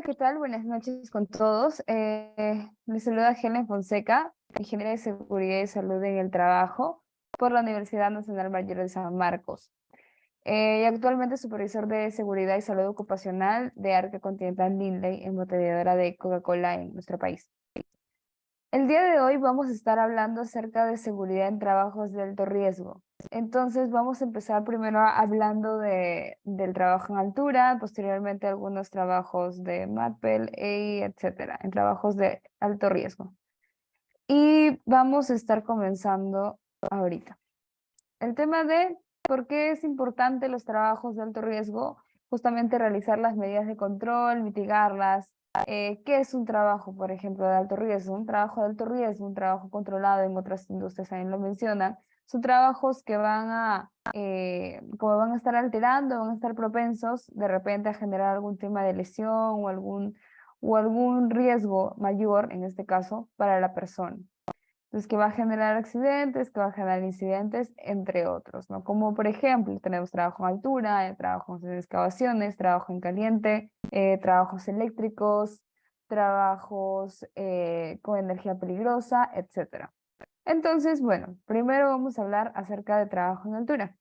¿Qué tal? Buenas noches con todos. Les saluda Helen Fonseca, ingeniera de Seguridad y Salud en el Trabajo por la Universidad Nacional Mayor de San Marcos. Y actualmente supervisor de Seguridad y Salud Ocupacional de Arca Continental Lindley, embotelladora de Coca-Cola en nuestro país. El día de hoy vamos a estar hablando acerca de seguridad en trabajos de alto riesgo. Entonces vamos a empezar primero hablando del trabajo en altura, posteriormente algunos trabajos de MAPEL, etcétera, en trabajos de alto riesgo. Y vamos a estar comenzando ahorita. El tema de por qué es importante los trabajos de alto riesgo, justamente realizar las medidas de control, mitigarlas. ¿Qué es un trabajo, por ejemplo, de alto riesgo? Un trabajo de alto riesgo, un trabajo controlado, en otras industrias también lo mencionan, son trabajos que como van a estar alterando, van a estar propensos de repente a generar algún tema de lesión o algún riesgo mayor, en este caso, para la persona. Entonces, que va a generar accidentes, que va a generar incidentes, entre otros, ¿no? Como por ejemplo, tenemos trabajo en altura, trabajos en excavaciones, trabajo en caliente, trabajos eléctricos, trabajos con energía peligrosa, etcétera. Entonces, bueno, primero vamos a hablar acerca de trabajo en altura.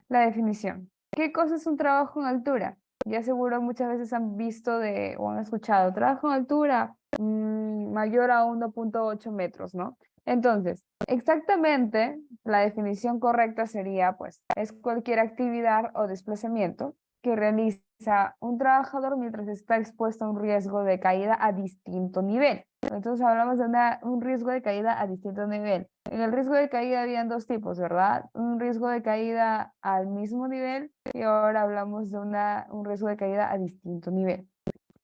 La definición. ¿Qué cosa es un trabajo en altura? Ya seguro muchas veces han visto o han escuchado trabajo en altura mayor a 1.8 metros, ¿no? Entonces, exactamente la definición correcta sería, pues, es cualquier actividad o desplazamiento que realiza un trabajador mientras está expuesto a un riesgo de caída a distinto nivel. Entonces hablamos de un riesgo de caída a distinto nivel. En el riesgo de caída habían dos tipos, ¿verdad? Un riesgo de caída al mismo nivel y ahora hablamos de un riesgo de caída a distinto nivel,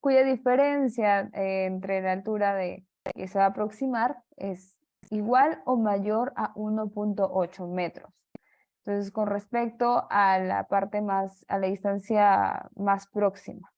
cuya diferencia entre la altura que se va a aproximar es igual o mayor a 1.8 metros. Entonces, con respecto a a la distancia más próxima.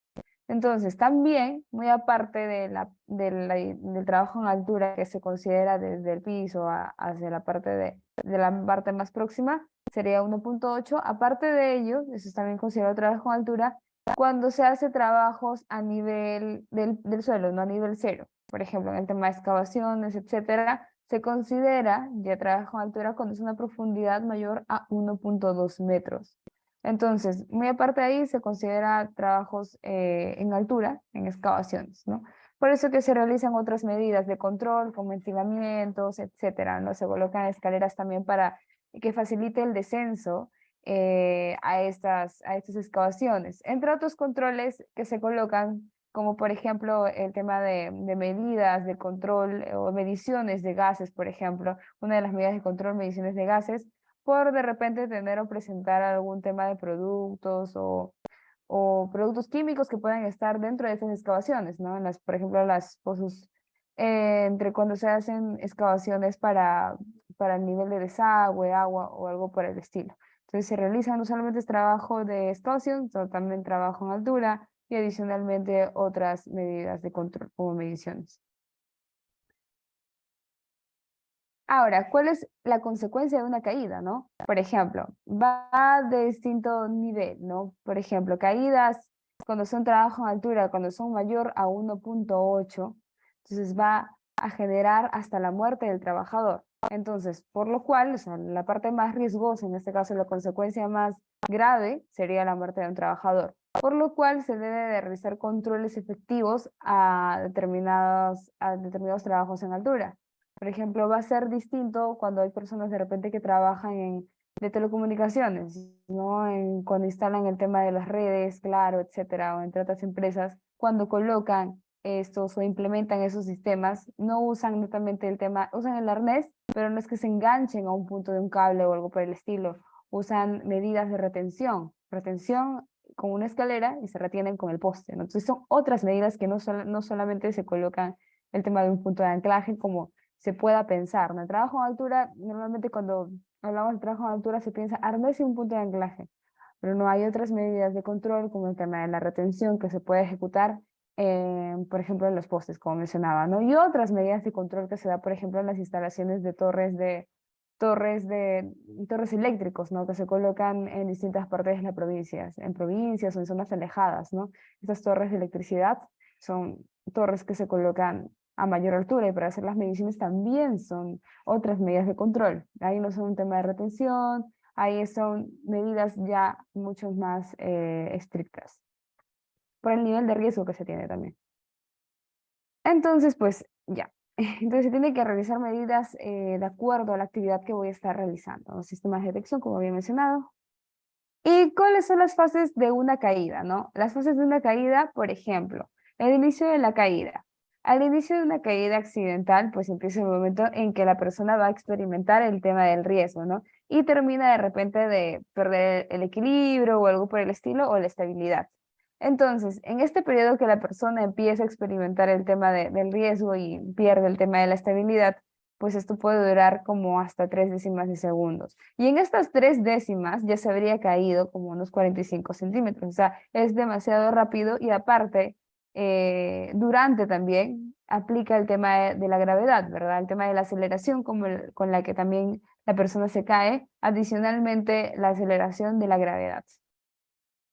Entonces, también, muy aparte del trabajo en altura que se considera desde el piso hacia la parte de la parte más próxima, sería 1.8. Aparte de ello, eso es también considerado trabajo en altura, cuando se hace trabajos a nivel del suelo, no a nivel cero. Por ejemplo, en el tema de excavaciones, etcétera, se considera ya trabajo en altura cuando es una profundidad mayor a 1.2 metros. Entonces, muy aparte de ahí, se considera trabajos en altura, en excavaciones, ¿no? Por eso que se realizan otras medidas de control, como ventilamientos, etcétera, ¿no? Se colocan escaleras también para que facilite el descenso a estas excavaciones. Entre otros controles que se colocan, como por ejemplo el tema de medidas de control o mediciones de gases, por ejemplo, una de las medidas de control, mediciones de gases, por de repente tener o presentar algún tema de productos o productos químicos que puedan estar dentro de estas excavaciones, ¿no? Por ejemplo, las pozos, entre cuando se hacen excavaciones para el nivel de desagüe, agua o algo por el estilo. Entonces se realiza no solamente este trabajo de excavación, sino también trabajo en altura y adicionalmente otras medidas de control como mediciones. Ahora, ¿cuál es la consecuencia de una caída, no? Por ejemplo, va de distinto nivel, ¿no? Por ejemplo, caídas cuando son trabajo en altura, cuando son mayor a 1.8, entonces va a generar hasta la muerte del trabajador. Entonces, por lo cual, o sea, la parte más riesgosa, en este caso la consecuencia más grave, sería la muerte de un trabajador. Por lo cual se debe de realizar controles efectivos a determinados trabajos en altura. Por ejemplo, va a ser distinto cuando hay personas de repente que trabajan de telecomunicaciones, ¿no? Cuando instalan el tema de las redes, claro, etcétera, o entre otras empresas, cuando colocan estos o implementan esos sistemas, no usan netamente el tema, usan el arnés, pero no es que se enganchen a un punto de un cable o algo por el estilo, usan medidas de retención con una escalera y se retienen con el poste, ¿no? Entonces son otras medidas que no solamente se colocan el tema de un punto de anclaje como se pueda pensar, ¿no? El trabajo en altura, normalmente cuando hablamos de trabajo en altura se piensa arnés y un punto de anclaje, pero no hay otras medidas de control como el tema de la retención que se puede ejecutar, por ejemplo, en los postes, como mencionaba, ¿no? Y otras medidas de control que se da, por ejemplo, en las instalaciones de torres eléctricos, ¿no? Que se colocan en distintas partes de las provincias, en provincias o en zonas alejadas, ¿no? Estas torres de electricidad son torres que se colocan a mayor altura y para hacer las mediciones también son otras medidas de control. Ahí no son un tema de retención, ahí son medidas ya mucho más estrictas por el nivel de riesgo que se tiene también. Entonces, pues ya. Entonces se tiene que realizar medidas de acuerdo a la actividad que voy a estar realizando. Los sistemas de detección, como había mencionado. ¿Y cuáles son las fases de una caída, no? Las fases de una caída, por ejemplo, el inicio de la caída. Al inicio de una caída accidental, pues empieza el momento en que la persona va a experimentar el tema del riesgo, ¿no? Y termina de repente de perder el equilibrio o algo por el estilo o la estabilidad. Entonces, en este periodo que la persona empieza a experimentar el tema del riesgo y pierde el tema de la estabilidad, pues esto puede durar como hasta 3 décimas de segundos. Y en estas 3 décimas ya se habría caído como unos 45 centímetros. O sea, es demasiado rápido y aparte, durante también aplica el tema de la gravedad, ¿verdad? El tema de la aceleración con la que también la persona se cae, adicionalmente la aceleración de la gravedad.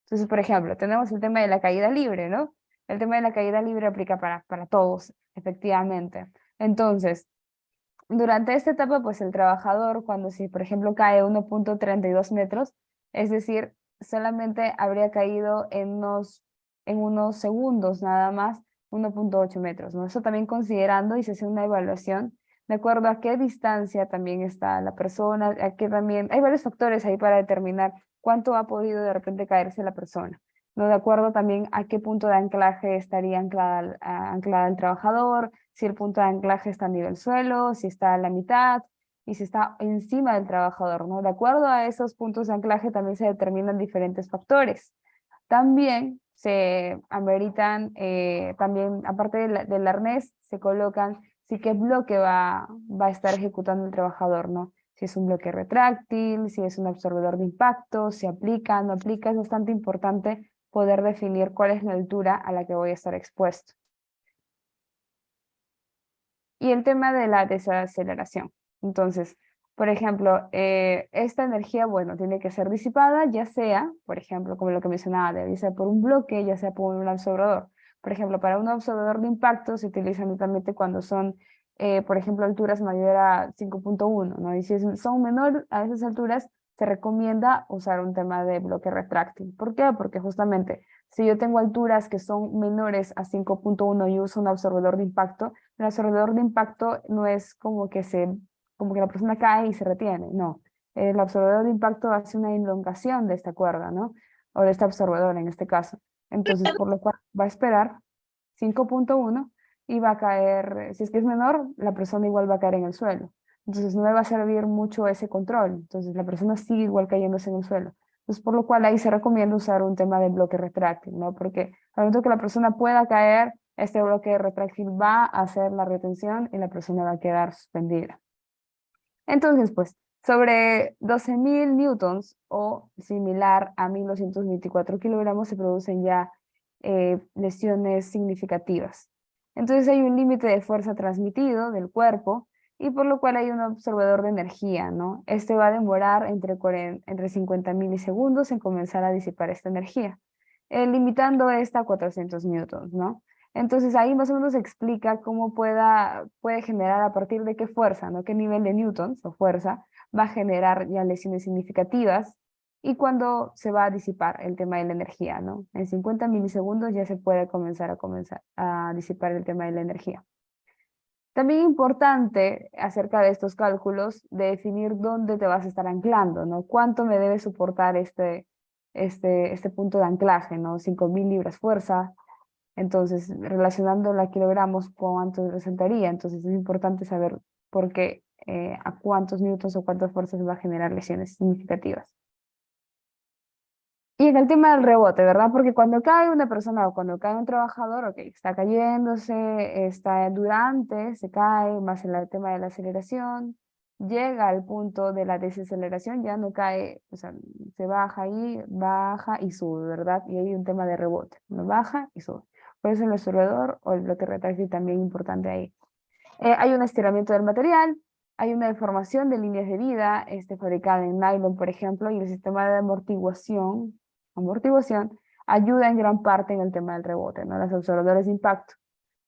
Entonces, por ejemplo, tenemos el tema de la caída libre, ¿no? El tema de la caída libre aplica para todos, efectivamente. Entonces, durante esta etapa, pues el trabajador, cuando si por ejemplo cae 1,32 metros, es decir, solamente habría caído en unos segundos nada más, 1,8 metros, ¿no? Eso también considerando y se hace una evaluación de acuerdo a qué distancia también está la persona, a qué también, hay varios factores ahí para determinar cuánto ha podido de repente caerse la persona, ¿no? De acuerdo también a qué punto de anclaje estaría anclada el trabajador, si el punto de anclaje está a nivel suelo, si está a la mitad y si está encima del trabajador, ¿no? De acuerdo a esos puntos de anclaje también se determinan diferentes factores. También se ameritan, también aparte del arnés, se colocan si qué bloque va a estar ejecutando el trabajador, ¿no? Si es un bloque retráctil, si es un absorbedor de impacto, si aplica, no aplica, es bastante importante poder definir cuál es la altura a la que voy a estar expuesto. Y el tema de la desaceleración. Entonces, por ejemplo, esta energía, bueno, tiene que ser disipada, ya sea, por ejemplo, como lo que mencionaba, ya sea por un bloque, ya sea por un absorbedor. Por ejemplo, para un absorbedor de impacto se utiliza netamente cuando son, por ejemplo, alturas mayor a 5,1, ¿no? Y si son menor a esas alturas, se recomienda usar un tema de bloque retráctil. ¿Por qué? Porque justamente si yo tengo alturas que son menores a 5,1 y uso un absorbedor de impacto, el absorbedor de impacto no es como que la persona cae y se retiene, no. El absorbedor de impacto hace una elongación de esta cuerda, ¿no? O de este absorbedor en este caso. Entonces, por lo cual va a esperar 5,1 y va a caer, si es que es menor, la persona igual va a caer en el suelo. Entonces, no le va a servir mucho ese control. Entonces, la persona sigue igual cayéndose en el suelo. Entonces, por lo cual ahí se recomienda usar un tema de bloque retráctil, ¿no? Porque al momento que la persona pueda caer, este bloque retráctil va a hacer la retención y la persona va a quedar suspendida. Entonces, pues, sobre 12.000 newtons o similar a 1.224 kilogramos se producen ya lesiones significativas. Entonces hay un límite de fuerza transmitido del cuerpo y por lo cual hay un absorbedor de energía, ¿no? Este va a demorar entre 50 milisegundos en comenzar a disipar esta energía, limitando esta a 400 newtons, ¿no? Entonces ahí más o menos se explica cómo puede generar a partir de qué fuerza, ¿no? Qué nivel de newtons o fuerza va a generar ya lesiones significativas y cuándo se va a disipar el tema de la energía, ¿no? En 50 milisegundos ya se puede comenzar a disipar el tema de la energía. También importante acerca de estos cálculos, de definir dónde te vas a estar anclando, ¿no? Cuánto me debe soportar este punto de anclaje, ¿no? 5.000 libras fuerza. Entonces, relacionando la kilogramos, ¿cuánto resultaría? Entonces, es importante saber por qué, a cuántos newtons o cuántas fuerzas va a generar lesiones significativas. Y en el tema del rebote, ¿verdad? Porque cuando cae una persona o cuando cae un trabajador, ok, está cayéndose, está durante, se cae, más en el tema de la aceleración, llega al punto de la desaceleración, ya no cae, o sea, se baja ahí, baja y sube, ¿verdad? Y hay un tema de rebote, no baja y sube. Por eso el absorbedor o el bloque retráctil también importante ahí. Hay un estiramiento del material, hay una deformación de líneas de vida, fabricada en nylon, por ejemplo, y el sistema de amortiguación ayuda en gran parte en el tema del rebote, ¿no? Los absorbedores de impacto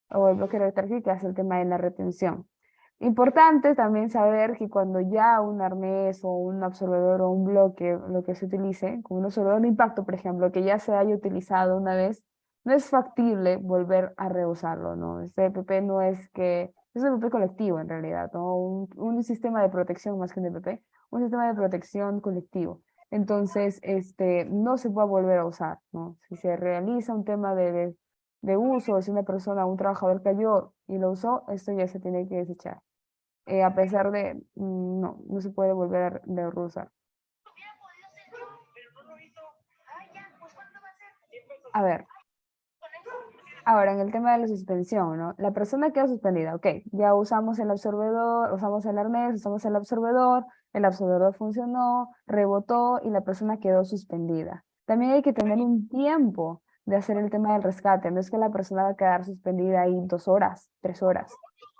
o el bloque retráctil que hace el tema de la retención. Importante también saber que cuando ya un arnés o un absorbedor o un bloque, lo que se utilice, como un absorbedor de impacto, por ejemplo, que ya se haya utilizado una vez, no es factible volver a reusarlo, ¿no? Este EPP no es que, es un EPP colectivo en realidad, ¿no? Un sistema de protección más que un EPP, un sistema de protección colectivo. Entonces, no se puede volver a usar, ¿no? Si se realiza un tema de uso, si una persona, un trabajador cayó y lo usó, esto ya se tiene que desechar. A pesar de, no se puede volver a reusar. A ver, ahora en el tema de la suspensión, ¿no? La persona queda suspendida, ok, ya usamos el absorbedor, usamos el arnés, usamos el absorbedor funcionó, rebotó y la persona quedó suspendida. También hay que tener un tiempo de hacer el tema del rescate, no es que la persona va a quedar suspendida ahí 2 horas, 3 horas.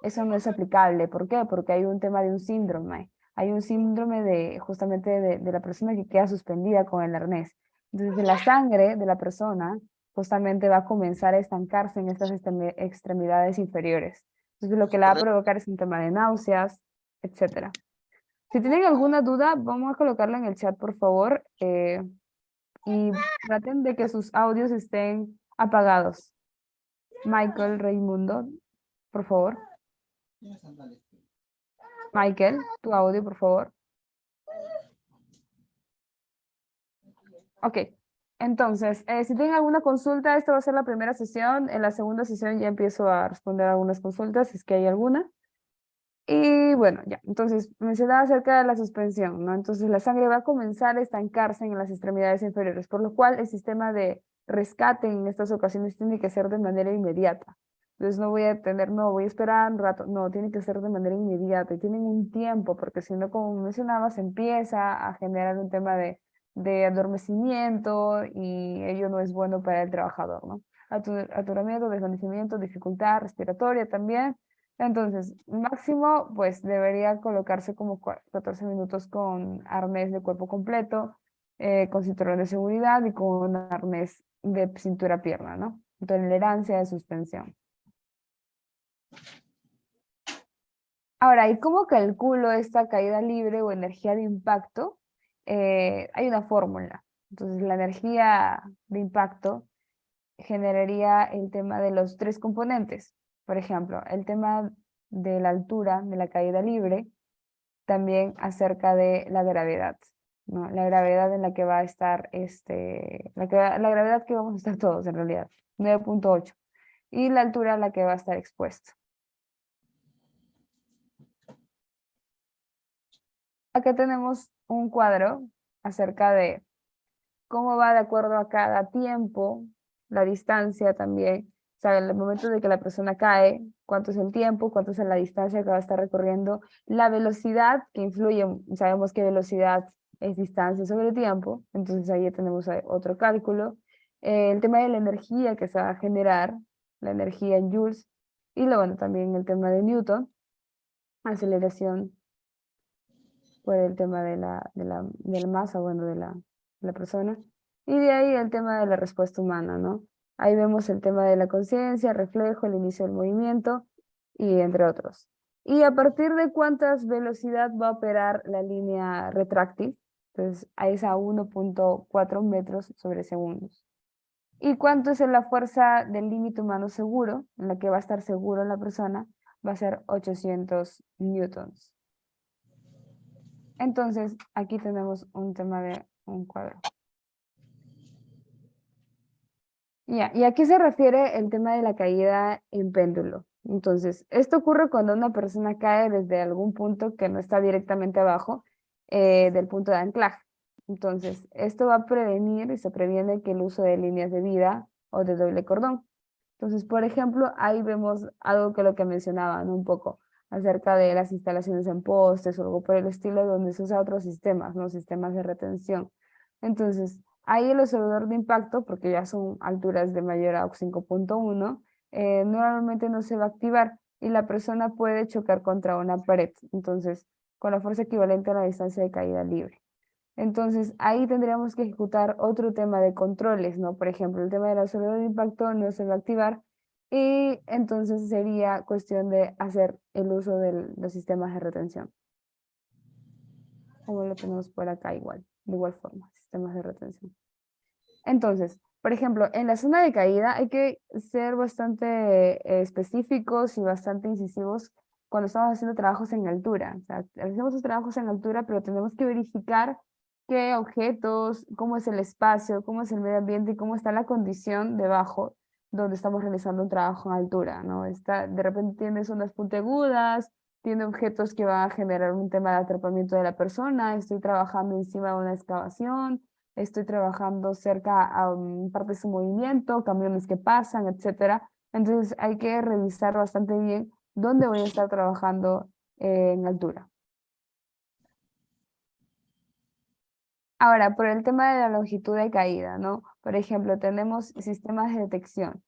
Eso no es aplicable. ¿Por qué? Porque hay un tema de un síndrome. Hay un síndrome de justamente de la persona que queda suspendida con el arnés. Entonces, la sangre de la persona justamente va a comenzar a estancarse en estas extremidades inferiores. Entonces, lo que la va a Correcto. provocar es un tema de náuseas, etcétera. Si tienen alguna duda, vamos a colocarla en el chat, por favor, y traten de que sus audios estén apagados. Michael Raimundo, por favor. Michael, tu audio, por favor. Ok. Entonces, si tienen alguna consulta, esta va a ser la primera sesión. En la segunda sesión ya empiezo a responder algunas consultas, si es que hay alguna. Y bueno, ya. Entonces, mencionaba acerca de la suspensión, ¿no? Entonces, la sangre va a comenzar a estancarse en las extremidades inferiores, por lo cual el sistema de rescate en estas ocasiones tiene que ser de manera inmediata. Entonces, no voy a tener, no, voy a esperar un rato, no, tiene que ser de manera inmediata y tienen un tiempo, porque si no, como mencionaba, se empieza a generar un tema de adormecimiento y ello no es bueno para el trabajador, ¿no? Aturamiento, desvanecimiento, dificultad respiratoria también. Entonces, máximo, pues debería colocarse como 14 minutos con arnés de cuerpo completo, con cinturón de seguridad y con un arnés de cintura-pierna, ¿no? Tolerancia de suspensión. Ahora, ¿y cómo calculo esta caída libre o energía de impacto? Hay una fórmula. Entonces, la energía de impacto generaría el tema de los 3 componentes. Por ejemplo, el tema de la altura de la caída libre, también acerca de la gravedad, ¿no? La gravedad en la que va a estar, la gravedad que vamos a estar todos en realidad, 9.8, y la altura a la que va a estar expuesto. Acá tenemos un cuadro acerca de cómo va de acuerdo a cada tiempo, la distancia también, o sea, en el momento de que la persona cae, cuánto es el tiempo, cuánto es la distancia que va a estar recorriendo, la velocidad que influye, sabemos que velocidad es distancia sobre tiempo, entonces ahí ya tenemos otro cálculo, el tema de la energía que se va a generar, la energía en joules, y luego bueno, también el tema de Newton, aceleración por el tema de la masa, bueno, de la persona. Y de ahí el tema de la respuesta humana, ¿no? Ahí vemos el tema de la conciencia, reflejo, el inicio del movimiento y entre otros. Y a partir de cuántas velocidad va a operar la línea retráctil, entonces ahí es a 1.4 metros sobre segundos. ¿Y cuánto es la fuerza del límite humano seguro, en la que va a estar seguro la persona? Va a ser 800 newtons. Entonces, aquí tenemos un tema de un cuadro. Ya, ¿y a qué se refiere el tema de la caída en péndulo? Entonces, esto ocurre cuando una persona cae desde algún punto que no está directamente abajo del punto de anclaje. Entonces, esto va a prevenir y se previene que el uso de líneas de vida o de doble cordón. Entonces, por ejemplo, ahí vemos algo que lo que mencionaban un poco acerca de las instalaciones en postes o algo por el estilo, donde se usa otros sistemas, ¿no? Sistemas de retención. Entonces, ahí el observador de impacto, porque ya son alturas de mayor a 5.1, normalmente no se va a activar y la persona puede chocar contra una pared. Entonces, con la fuerza equivalente a la distancia de caída libre. Entonces, ahí tendríamos que ejecutar otro tema de controles, ¿no? Por ejemplo, el tema del absorbedor de impacto no se va a activar y entonces sería cuestión de hacer el uso de los sistemas de retención. Como lo tenemos por acá igual, de igual forma, sistemas de retención. Entonces, por ejemplo, en la zona de caída hay que ser bastante específicos y bastante incisivos cuando estamos haciendo trabajos en altura. O sea, hacemos los trabajos en altura, pero tenemos que verificar qué objetos, cómo es el espacio, cómo es el medio ambiente y cómo está la condición debajo donde estamos realizando un trabajo en altura, ¿no? Está, de repente tiene zonas puntiagudas, tiene objetos que van a generar un tema de atrapamiento de la persona, estoy trabajando encima de una excavación, estoy trabajando cerca a partes de su movimiento, camiones que pasan, etcétera. Entonces hay que revisar bastante bien dónde voy a estar trabajando en altura. Ahora, por el tema de la longitud de caída, ¿no? Por ejemplo, tenemos sistemas de detección,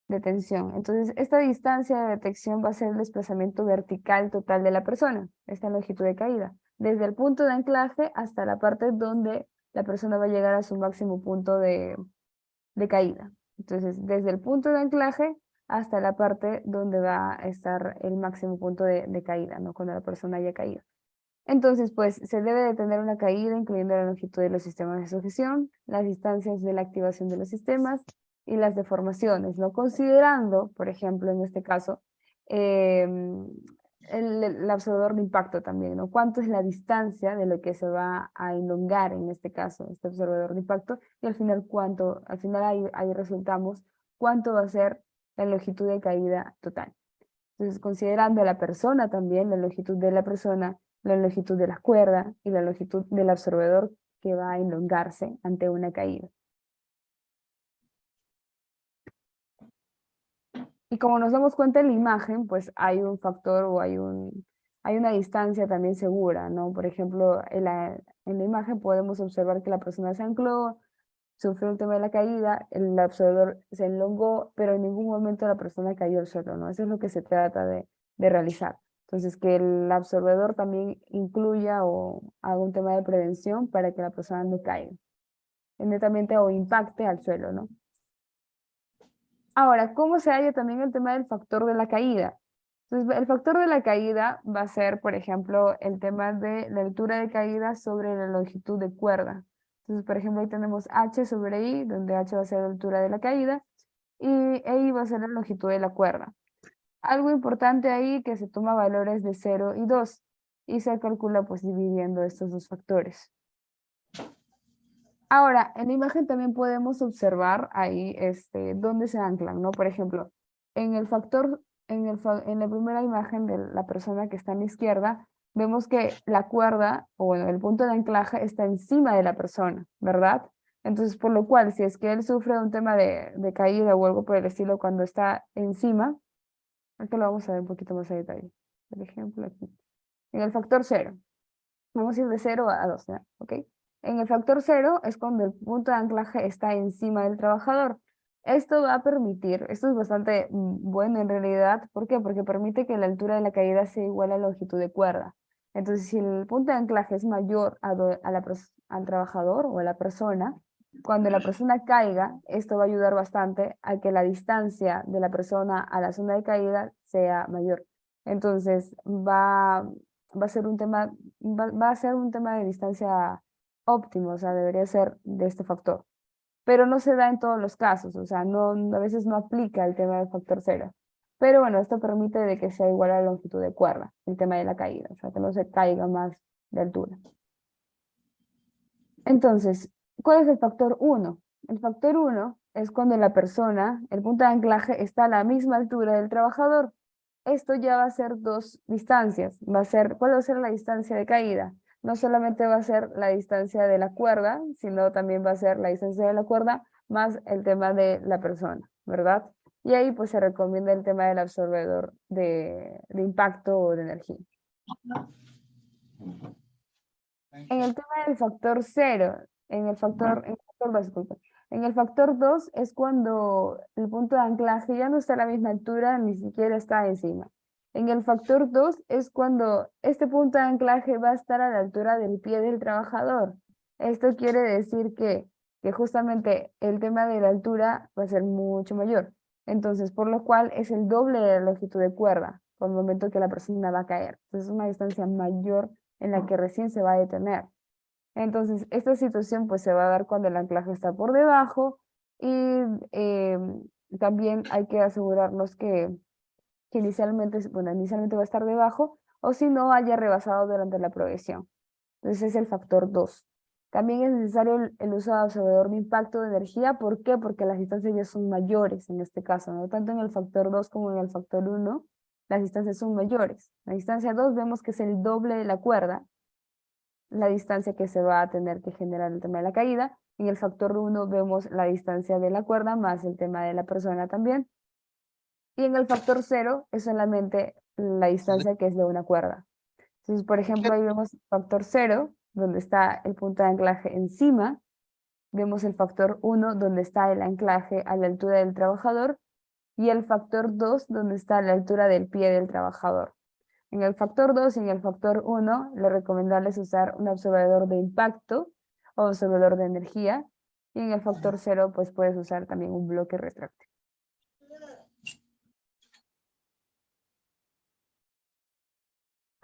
de tensión. Entonces, esta distancia de detección va a ser el desplazamiento vertical total de la persona, esta longitud de caída, desde el punto de anclaje hasta la parte donde la persona va a llegar a su máximo punto de caída. Entonces, desde el punto de anclaje hasta la parte donde va a estar el máximo punto de caída, ¿no? Cuando la persona haya caído. Entonces, pues, se debe de tener una caída, incluyendo la longitud de los sistemas de sujeción, las distancias de la activación de los sistemas y las deformaciones, ¿no? Considerando, por ejemplo, en este caso, em, el absorbedor de impacto también, ¿no? ¿Cuánto es la distancia de lo que se va a elongar en este caso, este absorbedor de impacto? Y al final, ¿cuánto? Al final ahí resultamos cuánto va a ser la longitud de caída total. Entonces, considerando a la persona también, la longitud de la persona, la longitud de la cuerda y la longitud del absorbedor que va a elongarse ante una caída. Y como nos damos cuenta en la imagen, pues hay un factor o hay una distancia también segura, ¿no? Por ejemplo, en la imagen podemos observar que la persona se ancló, sufrió el tema de la caída, el absorbedor se elongó, pero en ningún momento la persona cayó al suelo, ¿no? Eso es lo que se trata de realizar. Entonces, que el absorbedor también incluya o haga un tema de prevención para que la persona no caiga, netamente o impacte al suelo, ¿no? Ahora, ¿cómo se halla también el tema del factor de la caída? Entonces, el factor de la caída va a ser, por ejemplo, el tema de la altura de caída sobre la longitud de cuerda. Entonces, por ejemplo, ahí tenemos H sobre I, donde H va a ser la altura de la caída, y I va a ser la longitud de la cuerda. Algo importante ahí que se toma valores de 0 y 2, y se calcula pues dividiendo estos dos factores. Ahora, en la imagen también podemos observar ahí dónde se anclan, ¿no? Por ejemplo, en el factor, en la primera imagen de la persona que está a la izquierda, vemos que la cuerda, o bueno, el punto de anclaje está encima de la persona, ¿verdad? Entonces, por lo cual, si es que él sufre un tema de caída o algo por el estilo cuando está encima, aquí lo vamos a ver un poquito más a detalle. Por ejemplo, aquí. En el factor 0. Vamos a ir de 0 a 2, ¿ya? ¿Ok? En el factor 0 es cuando el punto de anclaje está encima del trabajador. Esto va a permitir, esto es bastante bueno en realidad, ¿por qué? Porque permite que la altura de la caída sea igual a la longitud de cuerda. Entonces, si el punto de anclaje es mayor al trabajador o a la persona, cuando la persona caiga, esto va a ayudar bastante a que la distancia de la persona a la zona de caída sea mayor. Entonces, va a ser un tema, va a ser un tema de distancia óptimo, o sea, debería ser de este factor. Pero no se da en todos los casos, o sea, a veces no aplica el tema del factor 0. Pero bueno, esto permite de que sea igual a la longitud de cuerda, el tema de la caída, o sea, que no se caiga más de altura. Entonces, ¿cuál es el factor 1? El factor 1 es cuando la persona, el punto de anclaje, está a la misma altura del trabajador. Esto ya va a ser dos distancias. ¿Cuál va a ser la distancia de caída? No solamente va a ser la distancia de la cuerda, sino también va a ser la distancia de la cuerda más el tema de la persona, ¿verdad? Y ahí pues se recomienda el tema del absorbedor de impacto o de energía. En el tema del factor 0, en el factor 2 es cuando el punto de anclaje ya no está a la misma altura, ni siquiera está encima. En el factor 2 es cuando este punto de anclaje va a estar a la altura del pie del trabajador. Esto quiere decir que justamente el tema de la altura va a ser mucho mayor. Entonces, por lo cual es el doble de la longitud de cuerda por el momento que la persona va a caer. Entonces, es una distancia mayor en la que recién se va a detener. Entonces, esta situación pues se va a dar cuando el anclaje está por debajo y eh, también hay que asegurarnos que inicialmente, bueno, inicialmente va a estar debajo o si no haya rebasado durante la progresión. Entonces, ese es el factor 2. También es necesario el uso de absorbedor de impacto de energía. ¿Por qué? Porque las distancias ya son mayores en este caso, ¿no? Tanto en el factor 2 como en el factor 1, las distancias son mayores. La distancia 2 vemos que es el doble de la cuerda, la distancia que se va a tener que generar el tema de la caída. En el factor 1 vemos la distancia de la cuerda más el tema de la persona también. Y en el factor 0 es solamente la distancia que es de una cuerda. Entonces, por ejemplo, ahí vemos factor 0, donde está el punto de anclaje encima. Vemos el factor 1, donde está el anclaje a la altura del trabajador. Y el factor 2, donde está a la altura del pie del trabajador. En el factor 2 y en el factor 1, lo recomendable es usar un absorbedor de impacto o absorbedor de energía. Y en el factor 0, pues puedes usar también un bloque retráctil.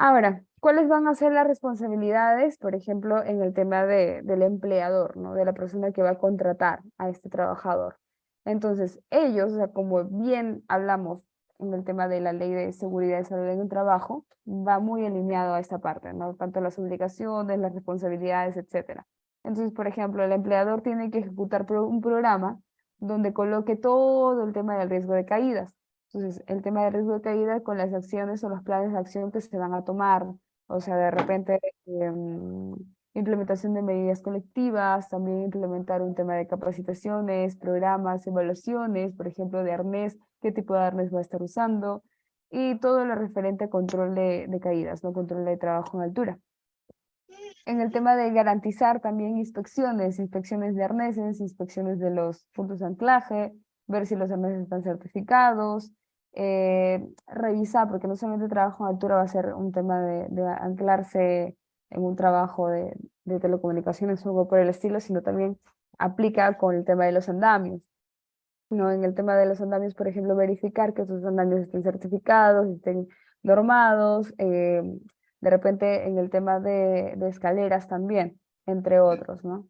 Ahora, ¿cuáles van a ser las responsabilidades, por ejemplo, en el tema del empleador, ¿no? De la persona que va a contratar a este trabajador? Entonces, ellos, o sea, como bien hablamos en el tema de la ley de seguridad y salud en el trabajo, va muy alineado a esta parte, ¿no? Tanto las obligaciones, las responsabilidades, etcétera. Entonces, por ejemplo, el empleador tiene que ejecutar un programa donde coloque todo el tema del riesgo de caídas. Entonces, el tema de riesgo de caída con las acciones o los planes de acción que se van a tomar, o sea, de repente implementación de medidas colectivas, también implementar un tema de capacitaciones, programas, evaluaciones, por ejemplo, de arnés, qué tipo de arnés va a estar usando, y todo lo referente a control de caídas, ¿no? Control de trabajo en altura. En el tema de garantizar también inspecciones, inspecciones de arneses, inspecciones de los puntos de anclaje, ver si los arneses están certificados, revisar, porque no solamente trabajo en altura va a ser un tema de anclarse en un trabajo de telecomunicaciones o algo por el estilo, sino también aplica con el tema de los andamios. ¿No? En el tema de los andamios, por ejemplo, verificar que esos andamios estén certificados, estén normados, de repente en el tema de escaleras también, entre otros, ¿no?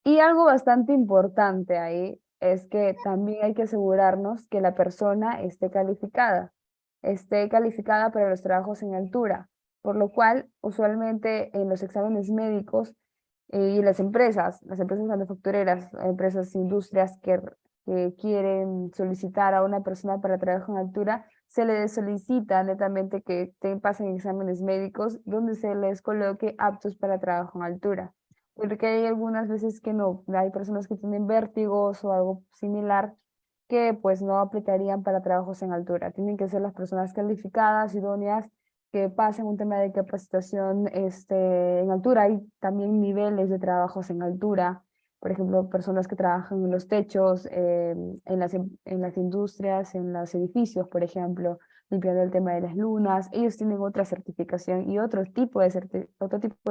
Y algo bastante importante ahí es que también hay que asegurarnos que la persona esté calificada para los trabajos en altura, por lo cual usualmente en los exámenes médicos y las empresas manufactureras, empresas, industrias que quieren solicitar a una persona para trabajo en altura, se les solicita netamente que pasen exámenes médicos donde se les coloque aptos para trabajo en altura. Porque hay algunas veces que no, hay personas que tienen vértigos o algo similar que pues no aplicarían para trabajos en altura. Tienen que ser las personas calificadas, idóneas, que pasen un tema de capacitación en altura. Hay también niveles de trabajos en altura, por ejemplo, personas que trabajan en los techos, en las industrias, en los edificios, por ejemplo, limpiando el tema de las lunas. Ellos tienen otra certificación y otro tipo de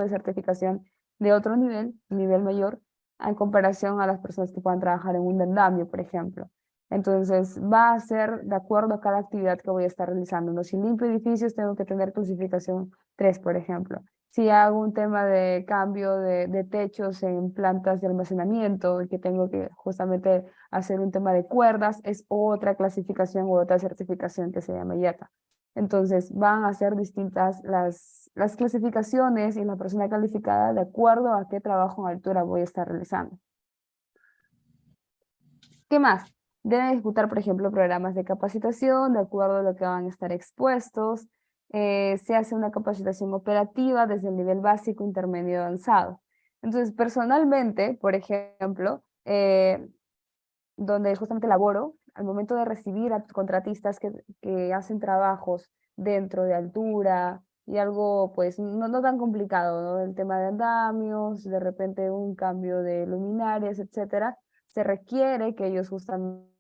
certificación de otro nivel mayor, en comparación a las personas que puedan trabajar en un andamio, por ejemplo. Entonces, va a ser de acuerdo a cada actividad que voy a estar realizando, ¿no? Si limpio edificios, tengo que tener clasificación 3, por ejemplo. Si hago un tema de cambio de techos en plantas de almacenamiento y que tengo que justamente hacer un tema de cuerdas, es otra clasificación u otra certificación que se llama IATA. Entonces, van a ser distintas las clasificaciones y la persona calificada de acuerdo a qué trabajo en altura voy a estar realizando. ¿Qué más? Deben ejecutar, por ejemplo, programas de capacitación de acuerdo a lo que van a estar expuestos. Se hace una capacitación operativa desde el nivel básico, intermedio y avanzado. Entonces, personalmente, por ejemplo, donde justamente laboro, al momento de recibir a contratistas que hacen trabajos dentro de altura y algo pues no tan complicado, ¿no? El tema de andamios, de repente un cambio de luminarias, etcétera, se requiere que ellos justamente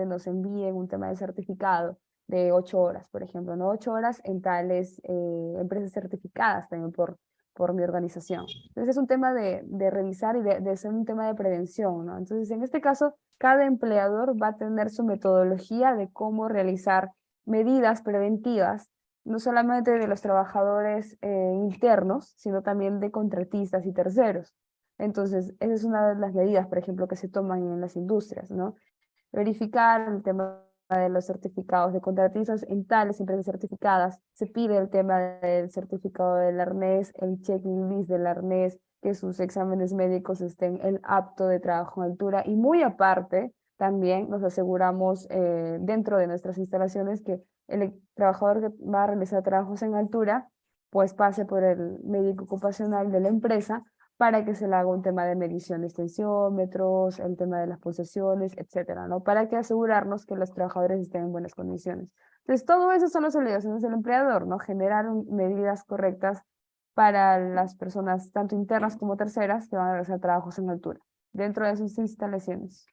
nos envíen un tema de certificado. de 8 horas, por ejemplo, ¿no? 8 horas en tales empresas certificadas también por mi organización. Entonces es un tema de revisar y de ser un tema de prevención, ¿no? Entonces en este caso, cada empleador va a tener su metodología de cómo realizar medidas preventivas, no solamente de los trabajadores internos, sino también de contratistas y terceros. Entonces, esa es una de las medidas, por ejemplo, que se toman en las industrias, ¿no? Verificar el tema de los certificados de contratistas en tales empresas certificadas. Se pide el tema del certificado del arnés, el checklist del arnés, que sus exámenes médicos estén en apto de trabajo en altura. Y muy aparte, también nos aseguramos dentro de nuestras instalaciones que el trabajador que va a realizar trabajos en altura, pues pase por el médico ocupacional de la empresa para que se le haga un tema de mediciones tensiómetros, el tema de las pulsaciones, etcétera, ¿no? Para que asegurarnos que los trabajadores estén en buenas condiciones. Entonces, todo eso son las obligaciones del empleador, ¿no? Generar medidas correctas para las personas, tanto internas como terceras, que van a realizar trabajos en altura, dentro de sus instalaciones.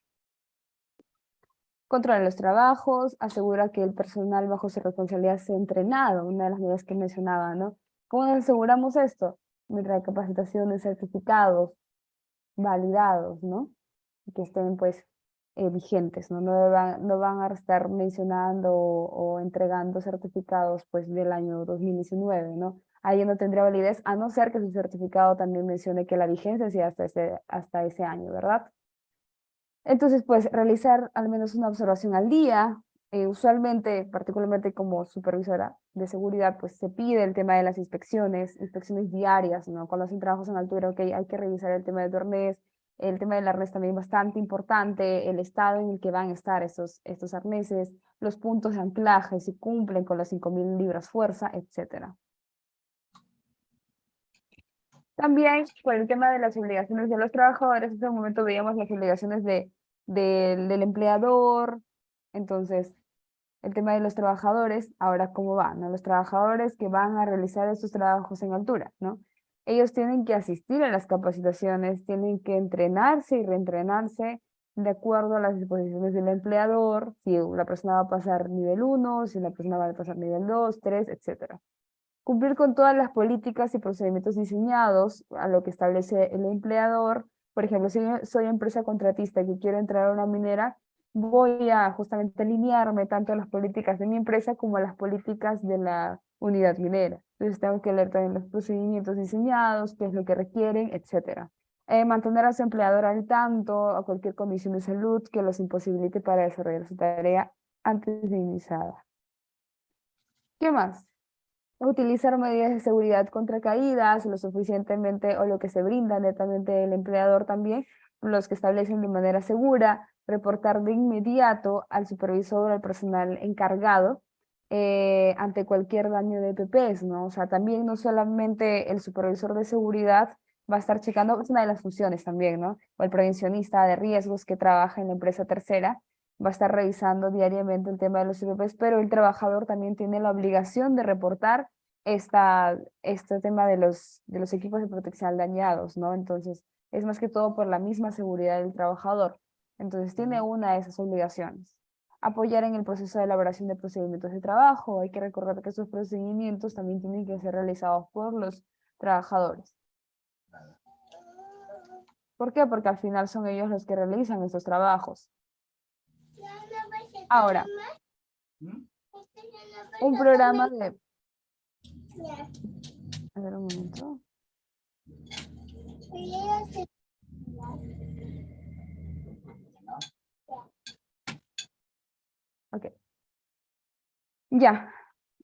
Controla los trabajos, asegura que el personal bajo su responsabilidad sea entrenado, una de las medidas que mencionaba, ¿no? ¿Cómo nos aseguramos esto? Mediante capacitaciones, certificados, validados, ¿no? Que estén pues vigentes, ¿no? No van a estar mencionando o entregando certificados pues del año 2019, ¿no? Ahí no tendría validez, a no ser que su certificado también mencione que la vigencia sea hasta ese año, ¿verdad? Entonces, pues realizar al menos una observación al día, usualmente, particularmente como supervisora de seguridad, pues se pide el tema de las inspecciones diarias, ¿no? Cuando hacen trabajos en altura, ok, hay que revisar el tema del arnés, el tema del arnés también bastante importante, el estado en el que van a estar estos arneses, los puntos de anclaje, si cumplen con las 5.000 libras fuerza, etcétera. También por el tema de las obligaciones de los trabajadores, en ese momento veíamos las obligaciones del empleador, entonces el tema de los trabajadores, ahora cómo va, ¿no? Los trabajadores que van a realizar estos trabajos en altura, ¿no? Ellos tienen que asistir a las capacitaciones, tienen que entrenarse y reentrenarse de acuerdo a las disposiciones del empleador, si la persona va a pasar nivel 1, si la persona va a pasar nivel 2, 3, etcétera. Cumplir con todas las políticas y procedimientos diseñados a lo que establece el empleador. Por ejemplo, si yo soy empresa contratista y quiero entrar a una minera, voy a justamente alinearme tanto a las políticas de mi empresa como a las políticas de la unidad minera. Entonces tengo que leer también los procedimientos diseñados, qué es lo que requieren, etcétera. Mantener a su empleador al tanto a cualquier condición de salud que los imposibilite para desarrollar su tarea antes de iniciada. ¿Qué más? Utilizar medidas de seguridad contra caídas, lo suficientemente o lo que se brinda netamente el empleador también, los que establecen de manera segura, reportar de inmediato al supervisor o al personal encargado ante cualquier daño de EPPs, ¿no? O sea, también no solamente el supervisor de seguridad va a estar checando, es una de las funciones también, ¿no? O el prevencionista de riesgos que trabaja en la empresa tercera va a estar revisando diariamente el tema de los EPPs, pero el trabajador también tiene la obligación de reportar este tema de los equipos de protección dañados, ¿no? Entonces, es más que todo por la misma seguridad del trabajador. Entonces, tiene una de esas obligaciones. Apoyar en el proceso de elaboración de procedimientos de trabajo. Hay que recordar que esos procedimientos también tienen que ser realizados por los trabajadores. ¿Por qué? Porque al final son ellos los que realizan estos trabajos. Ahora, un programa de... A ver un momento. Ok. Ya.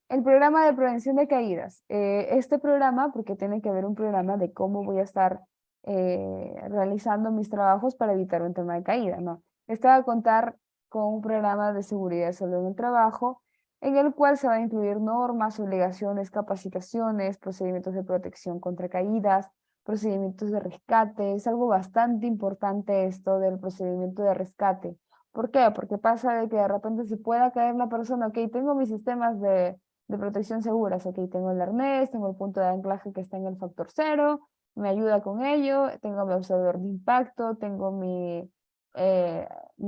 El programa de prevención de caídas. Este programa, porque tiene que haber un programa de cómo voy a estar realizando mis trabajos para evitar un tema de caída, ¿no? Este va a contar con un programa de seguridad y salud en el trabajo, en el cual se va a incluir normas, obligaciones, capacitaciones, procedimientos de protección contra caídas, procedimientos de rescate. Es algo bastante importante esto del procedimiento de rescate. ¿Por qué? Porque pasa de que de repente se pueda caer la persona, ok, tengo mis sistemas de protección seguras, ok, tengo el arnés, tengo el punto de anclaje que está en el factor cero, me ayuda con ello, tengo mi observador de impacto, tengo mi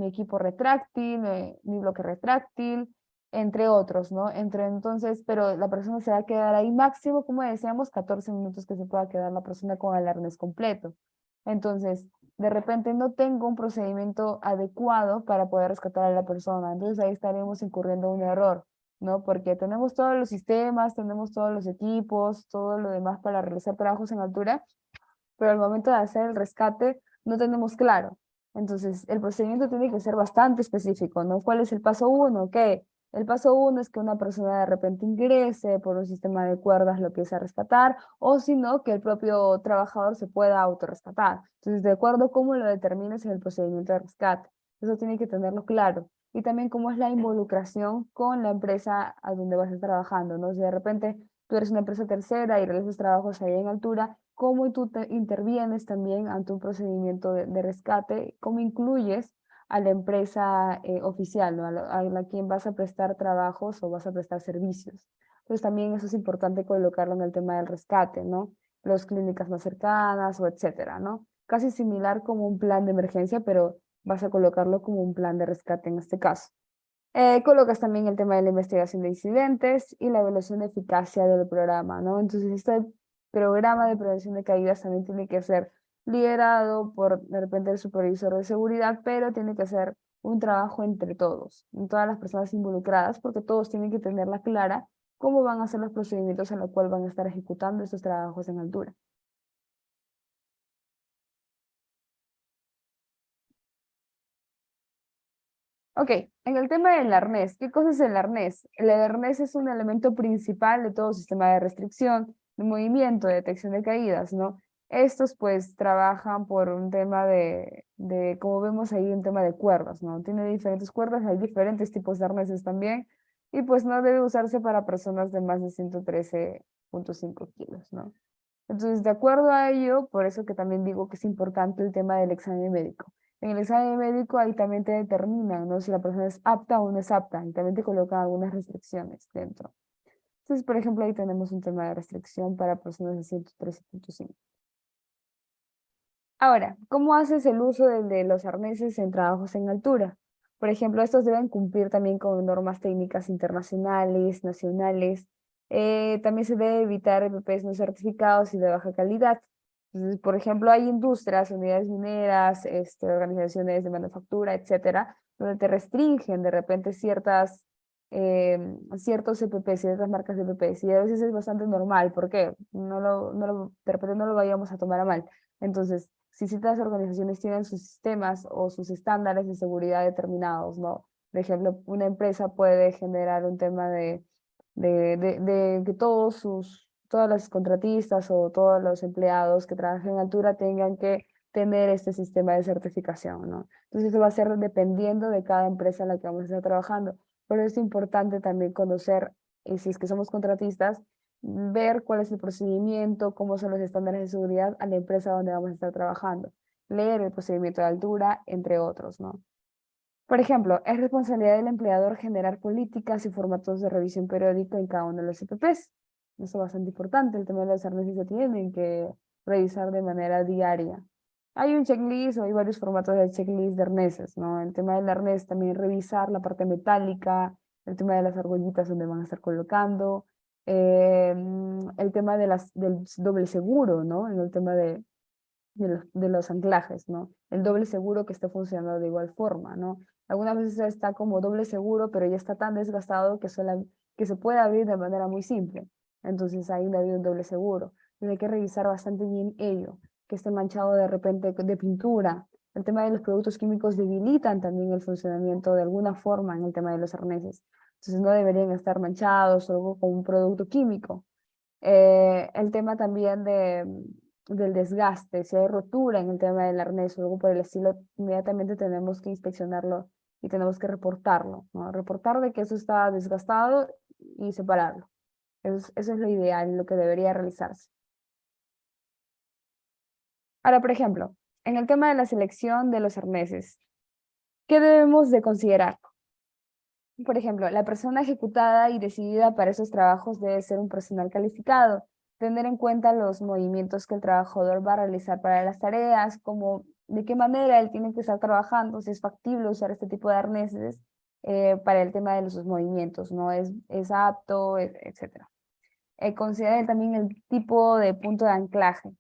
equipo retráctil, mi bloque retráctil, entre otros, ¿no? Entonces, pero la persona se va a quedar ahí máximo, como decíamos, 14 minutos que se pueda quedar la persona con el arnés completo. Entonces, de repente no tengo un procedimiento adecuado para poder rescatar a la persona. Entonces ahí estaremos incurriendo en un error, ¿no? Porque tenemos todos los sistemas, tenemos todos los equipos, todo lo demás para realizar trabajos en altura, pero al momento de hacer el rescate no tenemos claro. Entonces, el procedimiento tiene que ser bastante específico, ¿no? ¿Cuál es el paso uno? ¿Qué? El paso uno es que una persona de repente ingrese por un sistema de cuerdas, lo empiece a rescatar, o si no, que el propio trabajador se pueda autorrescatar. Entonces, de acuerdo a cómo lo determines en el procedimiento de rescate. Eso tiene que tenerlo claro. Y también cómo es la involucración con la empresa a donde vas a estar trabajando, ¿no? Si de repente tú eres una empresa tercera y realizas trabajos ahí en altura, cómo tú intervienes también ante un procedimiento de rescate, cómo incluyes a la empresa oficial, ¿no? A la quien vas a prestar trabajos o vas a prestar servicios. Entonces también eso es importante colocarlo en el tema del rescate, ¿no? Las clínicas más cercanas o etcétera, ¿no? Casi similar como un plan de emergencia, pero vas a colocarlo como un plan de rescate en este caso. Colocas también el tema de la investigación de incidentes y la evaluación de eficacia del programa, ¿no? Entonces, este programa de prevención de caídas también tiene que ser liderado por, de repente, el supervisor de seguridad, pero tiene que ser un trabajo entre todos, en todas las personas involucradas, porque todos tienen que tenerla clara cómo van a ser los procedimientos en los cuales van a estar ejecutando estos trabajos en altura. Ok, en el tema del arnés, ¿qué cosa es el arnés? El arnés es un elemento principal de todo sistema de restricción, de movimiento, de detección de caídas, ¿no? Estos pues trabajan por un tema como vemos ahí, un tema de cuerdas, ¿no? Tiene diferentes cuerdas, hay diferentes tipos de arneses también, y pues no debe usarse para personas de más de 113,5 kilos, ¿no? Entonces, de acuerdo a ello, por eso que también digo que es importante el tema del examen médico. En el examen médico ahí también te determinan, ¿no? Si la persona es apta o no es apta, y también te colocan algunas restricciones dentro. Entonces, por ejemplo, ahí tenemos un tema de restricción para personas de 113,5. Ahora, ¿cómo haces el uso de los arneses en trabajos en altura? Por ejemplo, estos deben cumplir también con normas técnicas internacionales, nacionales. También se debe evitar EPPs no certificados y de baja calidad. Entonces, por ejemplo, hay industrias, unidades mineras, organizaciones de manufactura, etcétera, donde te restringen de repente ciertos EPPs, ciertas marcas de EPPs, y a veces es bastante normal, porque de repente no lo vayamos a tomar a mal. Entonces, si ciertas organizaciones tienen sus sistemas o sus estándares de seguridad determinados, ¿no? Por ejemplo, una empresa puede generar un tema de que todas las contratistas o todos los empleados que trabajen en altura tengan que tener este sistema de certificación, ¿no? Entonces, eso va a ser dependiendo de cada empresa en la que vamos a estar trabajando. Pero es importante también conocer, si es que somos contratistas, ver cuál es el procedimiento, cómo son los estándares de seguridad a la empresa donde vamos a estar trabajando, leer el procedimiento de altura, entre otros, ¿no? Por ejemplo, es responsabilidad del empleador generar políticas y formatos de revisión periódica en cada uno de los EPPs. Eso es bastante importante, el tema de los arneses se tienen que revisar de manera diaria. Hay un checklist o hay varios formatos de checklist de arneses, ¿no? El tema del arnés también revisar la parte metálica, el tema de las argollitas donde van a estar colocando, el tema del doble seguro, ¿no? En el tema de los anclajes, ¿no? El doble seguro que esté funcionando de igual forma, ¿no? Algunas veces está como doble seguro, pero ya está tan desgastado que se puede abrir de manera muy simple. Entonces ahí no había un doble seguro. Entonces hay que revisar bastante bien ello, que esté manchado de repente de pintura. El tema de los productos químicos debilitan también el funcionamiento de alguna forma en el tema de los arneses. Entonces no deberían estar manchados o con un producto químico. El tema también del desgaste, si hay rotura en el tema del arnés o algo por el estilo, inmediatamente tenemos que inspeccionarlo y tenemos que reportarlo, ¿no? Reportar de que eso está desgastado y separarlo. Eso es lo ideal, lo que debería realizarse. Ahora, por ejemplo, en el tema de la selección de los arneses, ¿qué debemos de considerar? Por ejemplo, la persona ejecutada y decidida para esos trabajos debe ser un personal calificado, tener en cuenta los movimientos que el trabajador va a realizar para las tareas, como de qué manera él tiene que estar trabajando, si es factible usar este tipo de arneses, para el tema de sus movimientos, ¿no? Es apto, etcétera. Considerar también el tipo de punto de anclaje,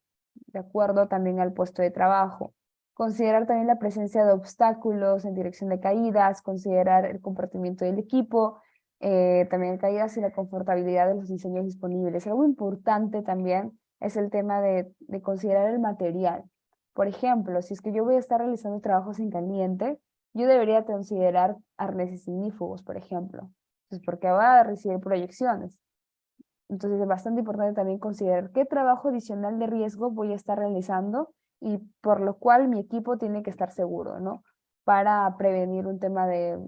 de acuerdo también al puesto de trabajo. Considerar también la presencia de obstáculos en dirección de caídas, considerar el comportamiento del equipo, también caídas y la confortabilidad de los diseños disponibles. Algo importante también es el tema de considerar el material. Por ejemplo, si es que yo voy a estar realizando trabajos en caliente, yo debería considerar arneses ignífugos, por ejemplo, pues porque va a recibir proyecciones. Entonces es bastante importante también considerar qué trabajo adicional de riesgo voy a estar realizando y por lo cual mi equipo tiene que estar seguro, ¿no? Para prevenir un tema de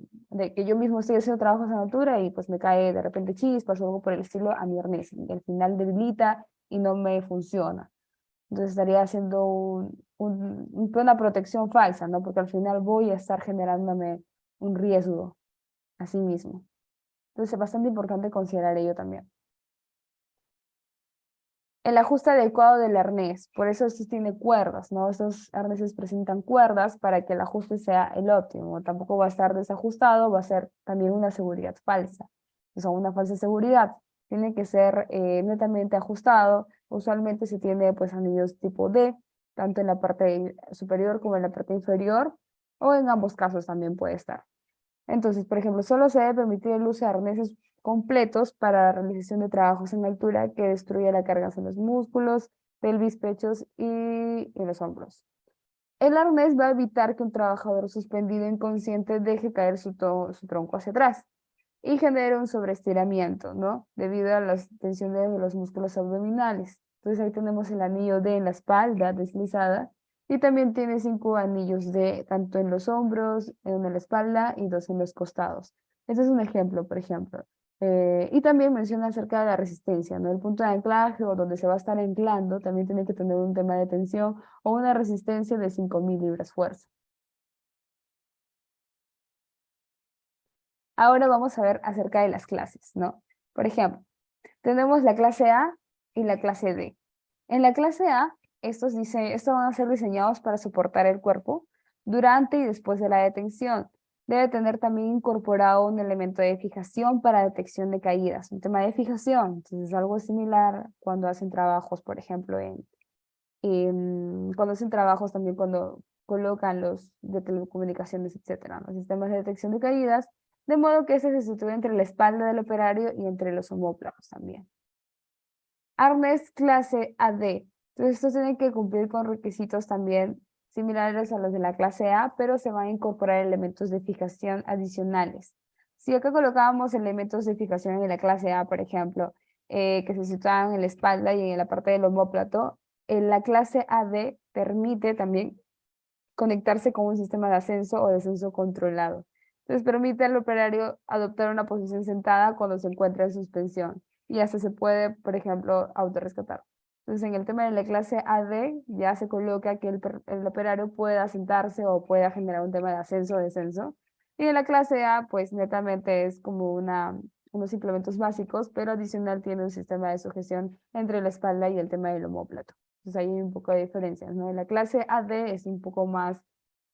que yo mismo estoy haciendo trabajos en altura y pues me cae de repente chispas o algo por el estilo a mi arnés y al final debilita y no me funciona. Entonces estaría haciendo una protección falsa, ¿no? Porque al final voy a estar generándome un riesgo a sí mismo. Entonces es bastante importante considerar ello también. El ajuste adecuado del arnés, por eso estos tiene cuerdas, ¿no? Estos arneses presentan cuerdas para que el ajuste sea el óptimo. Tampoco va a estar desajustado, va a ser también una seguridad falsa. O sea, una falsa seguridad. Tiene que ser netamente ajustado. Usualmente se tiene pues anillos tipo D, tanto en la parte superior como en la parte inferior, o en ambos casos también puede estar. Entonces, por ejemplo, solo se debe permitir el uso de arneses completos para la realización de trabajos en altura que destruya la carga en los músculos, pelvis, pechos y en los hombros. El arnés va a evitar que un trabajador suspendido inconsciente deje caer su tronco hacia atrás y genere un sobreestiramiento, ¿no? Debido a la tensión de los músculos abdominales. Entonces ahí tenemos el anillo D en la espalda deslizada y también tiene 5 anillos D tanto en los hombros, uno en la espalda y 2 en los costados. Este es un ejemplo, por ejemplo. Y también menciona acerca de la resistencia, ¿no? El punto de anclaje o donde se va a estar anclando también tiene que tener un tema de tensión o una resistencia de 5.000 libras fuerza. Ahora vamos a ver acerca de las clases, ¿no? Por ejemplo, tenemos la clase A y la clase D. En la clase A, estos van a ser diseñados para soportar el cuerpo durante y después de la detención. Debe tener también incorporado un elemento de fijación para detección de caídas, un tema de fijación. Entonces, algo similar cuando hacen trabajos, por ejemplo, cuando hacen trabajos también cuando colocan los de telecomunicaciones, etcétera, los sistemas de detección de caídas, de modo que este se sitúe entre la espalda del operario y entre los omóplatos también. Arnés clase AD. Entonces, estos tienen que cumplir con requisitos también similares a los de la clase A, pero se van a incorporar elementos de fijación adicionales. Si acá colocábamos elementos de fijación en la clase A, por ejemplo, que se situaban en la espalda y en la parte del omóplato, en la clase AD permite también conectarse con un sistema de ascenso o descenso controlado. Entonces permite al operario adoptar una posición sentada cuando se encuentra en suspensión y hasta se puede, por ejemplo, autorrescatar. Entonces en el tema de la clase AD ya se coloca que el operario pueda sentarse o pueda generar un tema de ascenso o descenso. Y en la clase A, pues netamente es como unos implementos básicos, pero adicional tiene un sistema de sujeción entre la espalda y el tema del omóplato. Entonces ahí hay un poco de diferencias, ¿no? La clase AD es un poco más,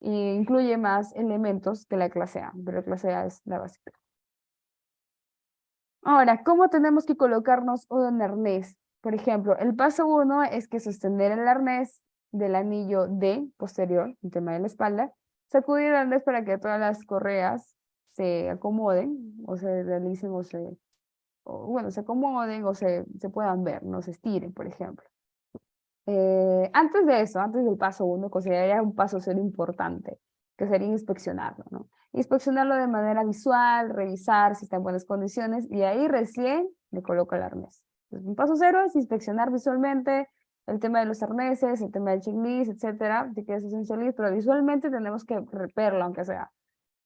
incluye más elementos que la clase A, pero la clase A es la básica. Ahora, ¿cómo tenemos que colocarnos un arnés? Por ejemplo, el paso 1 es que sostener el arnés del anillo D posterior, el tema de la espalda, sacudir el arnés para que todas las correas se acomoden o se realicen bueno, se acomoden o se puedan ver, no se estiren, por ejemplo. Antes de eso, antes del paso 1, consideraría un paso 0 importante, que sería inspeccionarlo, ¿no? Inspeccionarlo de manera visual, revisar si está en buenas condiciones y ahí recién le coloco el arnés. Entonces, un paso 0 es inspeccionar visualmente el tema de los arneses, el tema del checklist, etcétera, si quieres hacer un checklist, pero visualmente tenemos que verlo, aunque sea.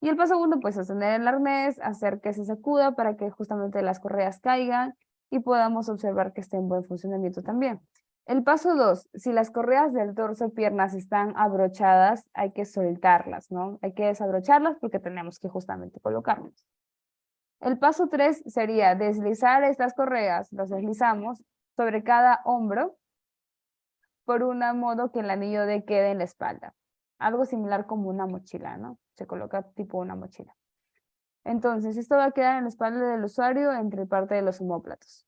Y el paso 1, pues, sostener el arnés, hacer que se sacuda para que justamente las correas caigan y podamos observar que esté en buen funcionamiento también. El paso 2, si las correas del torso piernas están abrochadas, hay que soltarlas, ¿no? Hay que desabrocharlas porque tenemos que justamente colocarlas. El paso 3 sería deslizar estas correas, las deslizamos sobre cada hombro por un modo que el anillo de quede en la espalda. Algo similar como una mochila, ¿no? Se coloca tipo una mochila. Entonces, esto va a quedar en la espalda del usuario entre parte de los omóplatos.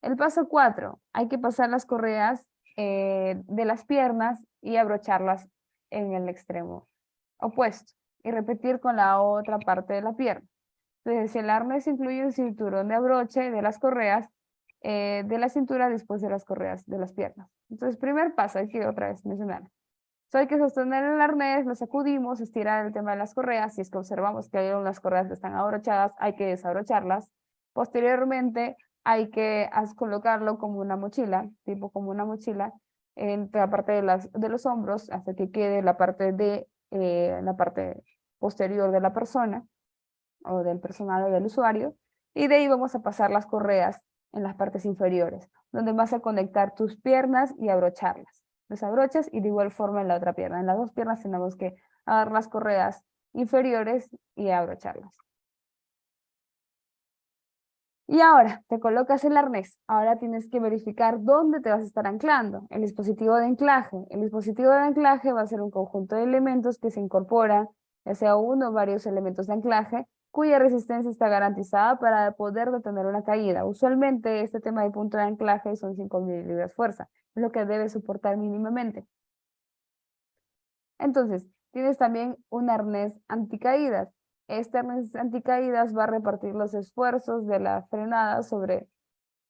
El paso 4, hay que pasar las correas de las piernas y abrocharlas en el extremo opuesto y repetir con la otra parte de la pierna. Entonces, si el arnés incluye un cinturón de abroche de las correas de la cintura después de las correas de las piernas. Entonces, primer paso, hay que otra vez mencionar. Hay que sostener el arnés, lo sacudimos, estirar el tema de las correas. Si es que observamos que hay unas correas que están abrochadas, hay que desabrocharlas. Posteriormente, hay que colocarlo como una mochila, tipo como una mochila, en la parte de los hombros, hasta que quede la parte posterior de la persona, o del personal o del usuario. Y de ahí vamos a pasar las correas en las partes inferiores, donde vas a conectar tus piernas y abrocharlas. Los abrochas y de igual forma en la otra pierna. En las dos piernas tenemos que agarrar las correas inferiores y abrocharlas. Y ahora te colocas el arnés. Ahora tienes que verificar dónde te vas a estar anclando. El dispositivo de anclaje. El dispositivo de anclaje va a ser un conjunto de elementos que se incorporan, ya sea uno o varios elementos de anclaje, cuya resistencia está garantizada para poder detener una caída. Usualmente este tema de punto de anclaje son 5.000 libras fuerza, es lo que debe soportar mínimamente. Entonces, tienes también un arnés anticaídas. Este arnés anticaídas va a repartir los esfuerzos de la frenada sobre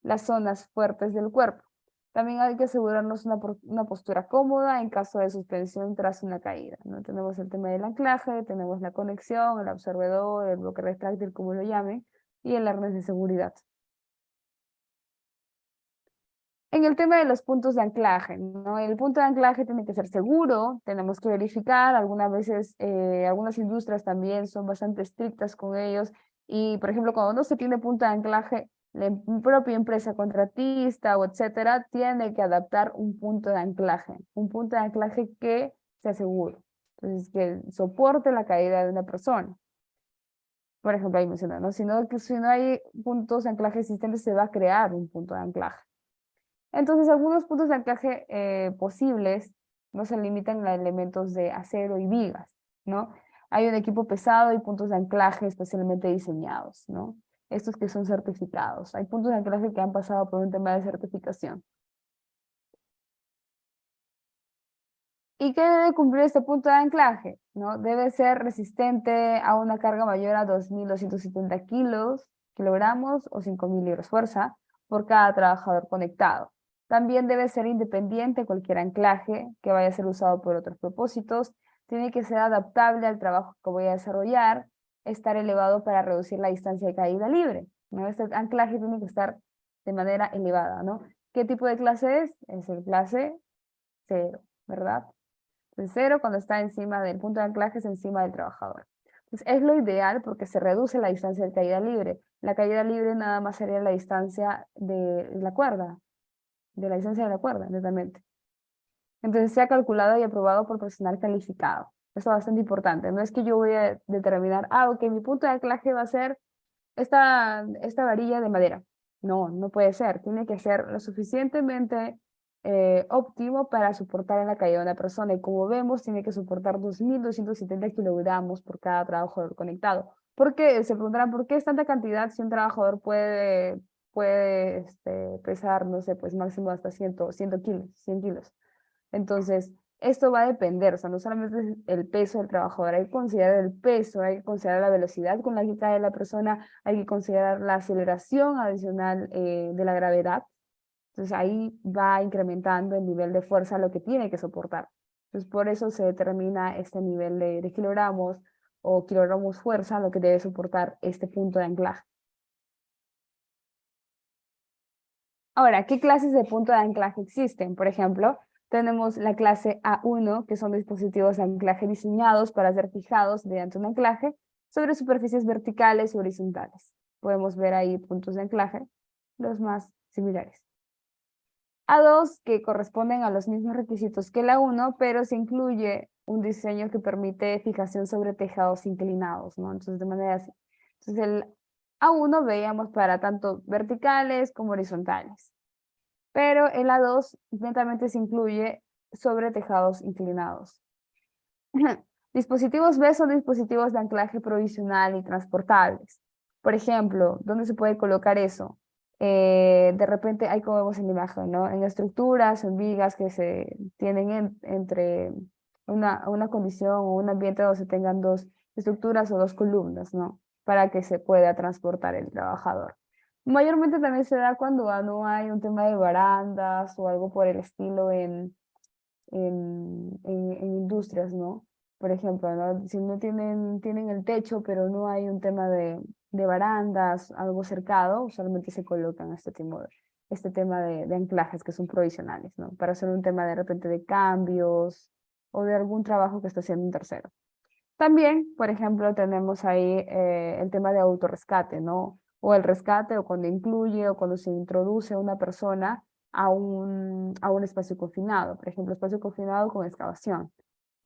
las zonas fuertes del cuerpo. También hay que asegurarnos una postura cómoda en caso de suspensión tras una caída, ¿no? Tenemos el tema del anclaje, tenemos la conexión, el absorbedor, el bloque retráctil, como lo llamen, y el arnés de seguridad. En el tema de los puntos de anclaje, ¿no? El punto de anclaje tiene que ser seguro, tenemos que verificar, algunas veces, algunas industrias también son bastante estrictas con ellos, y por ejemplo, cuando no se tiene punto de anclaje, la propia empresa contratista o etcétera, tiene que adaptar un punto de anclaje que sea seguro, entonces que soporte la caída de una persona. Por ejemplo, ahí menciona, ¿no? Si no hay puntos de anclaje existentes, se va a crear un punto de anclaje. Entonces, algunos puntos de anclaje posibles no se limitan a elementos de acero y vigas, ¿no? Hay un equipo pesado y puntos de anclaje especialmente diseñados, ¿no? Estos que son certificados. Hay puntos de anclaje que han pasado por un tema de certificación. ¿Y qué debe cumplir este punto de anclaje? ¿No? Debe ser resistente a una carga mayor a 2.270 kilogramos o 5.000 libras fuerza por cada trabajador conectado. También debe ser independiente cualquier anclaje que vaya a ser usado por otros propósitos. Tiene que ser adaptable al trabajo que voy a desarrollar, estar elevado para reducir la distancia de caída libre, ¿no? Este anclaje tiene que estar de manera elevada, ¿no? ¿Qué tipo de clase es? Es el clase 0, ¿verdad? El 0 cuando está encima del punto de anclaje es encima del trabajador. Entonces, es lo ideal porque se reduce la distancia de caída libre. La caída libre nada más sería la distancia de la cuerda, de la distancia de la cuerda, netamente. Entonces, sea calculado y aprobado por personal calificado. Eso es bastante importante. No es que yo voy a determinar, ok, mi punto de anclaje va a ser esta varilla de madera. No, no puede ser. Tiene que ser lo suficientemente óptimo para soportar la caída de una persona. Y como vemos, tiene que soportar 2.270 kilogramos por cada trabajador conectado. ¿Por qué? Se preguntarán, ¿por qué es tanta cantidad si un trabajador puede pesar, no sé, pues máximo hasta 100 kilos, 100 kilos? Entonces, esto va a depender, o sea, no solamente es el peso del trabajador, hay que considerar el peso, hay que considerar la velocidad con la que cae la persona, hay que considerar la aceleración adicional de la gravedad. Entonces, ahí va incrementando el nivel de fuerza, lo que tiene que soportar. Entonces, por eso se determina este nivel de kilogramos o kilogramos fuerza, lo que debe soportar este punto de anclaje. Ahora, ¿qué clases de punto de anclaje existen? Por ejemplo, tenemos la clase A1, que son dispositivos de anclaje diseñados para ser fijados mediante un anclaje sobre superficies verticales y horizontales. Podemos ver ahí puntos de anclaje, los más similares. A2, que corresponden a los mismos requisitos que la 1, pero se incluye un diseño que permite fijación sobre tejados inclinados, ¿no? Entonces, de manera así. Entonces, el A1 veíamos para tanto verticales como horizontales, pero el A2 netamente se incluye sobre tejados inclinados. Dispositivos B son dispositivos de anclaje provisional y transportables. Por ejemplo, ¿dónde se puede colocar eso? De repente hay como vemos en la imagen, ¿no? En estructuras, en vigas que se tienen entre una condición o un ambiente donde se tengan dos estructuras o dos columnas, ¿no? Para que se pueda transportar el trabajador. Mayormente también se da cuando no hay un tema de barandas o algo por el estilo en industrias, ¿no? Por ejemplo, ¿no? Si no tienen el techo, pero no hay un tema de barandas, algo cercado, usualmente se colocan este tema de anclajes que son provisionales, ¿no? Para hacer un tema de repente de cambios o de algún trabajo que está haciendo un tercero. También, por ejemplo, tenemos ahí el tema de autorrescate, ¿no? O el rescate, o cuando incluye, o cuando se introduce una persona a un espacio confinado, por ejemplo, espacio confinado con excavación.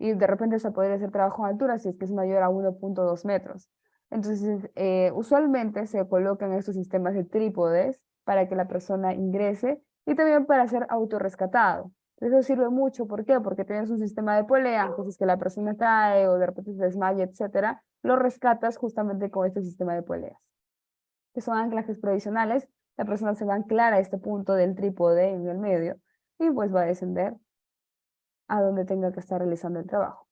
Y de repente se podría hacer trabajo en altura si es que es mayor a 1,2 metros. Entonces, usualmente se colocan estos sistemas de trípodes para que la persona ingrese y también para ser autorrescatado. Eso sirve mucho, ¿por qué? Porque tienes un sistema de polea, que si es que la persona cae o de repente se desmaya, etcétera, lo rescatas justamente con este sistema de poleas, que son anclajes provisionales. La persona se va a anclar a este punto del trípode en el medio y pues va a descender a donde tenga que estar realizando el trabajo.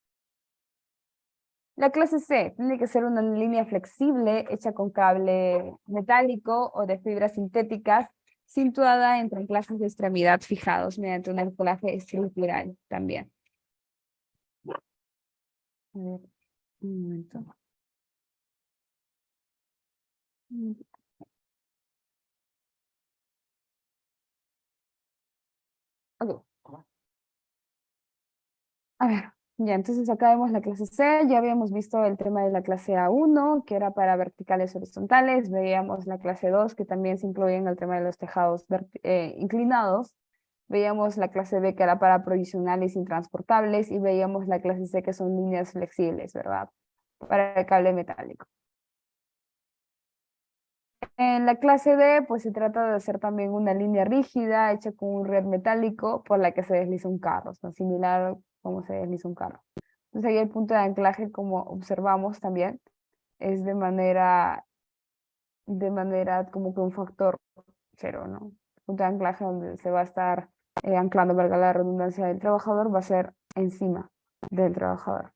La clase C tiene que ser una línea flexible hecha con cable metálico o de fibras sintéticas situada entre anclajes de extremidad fijados mediante un anclaje estructural también. A ver, un momento. Ok. A ver, ya, entonces acá vemos la clase C, ya habíamos visto el tema de la clase A1, que era para verticales horizontales, veíamos la clase 2, que también se incluye en el tema de los tejados inclinados, veíamos la clase B, que era para provisionales intransportables, y veíamos la clase C, que son líneas flexibles, ¿verdad? Para el cable metálico. En la clase D, pues se trata de hacer también una línea rígida hecha con un red metálico por la que se desliza un carro, ¿no? Similar a cómo se desliza un carro. Entonces ahí el punto de anclaje, como observamos también, es de manera como que un factor cero, ¿no? El punto de anclaje donde se va a estar anclando, valga la redundancia, del trabajador, va a ser encima del trabajador.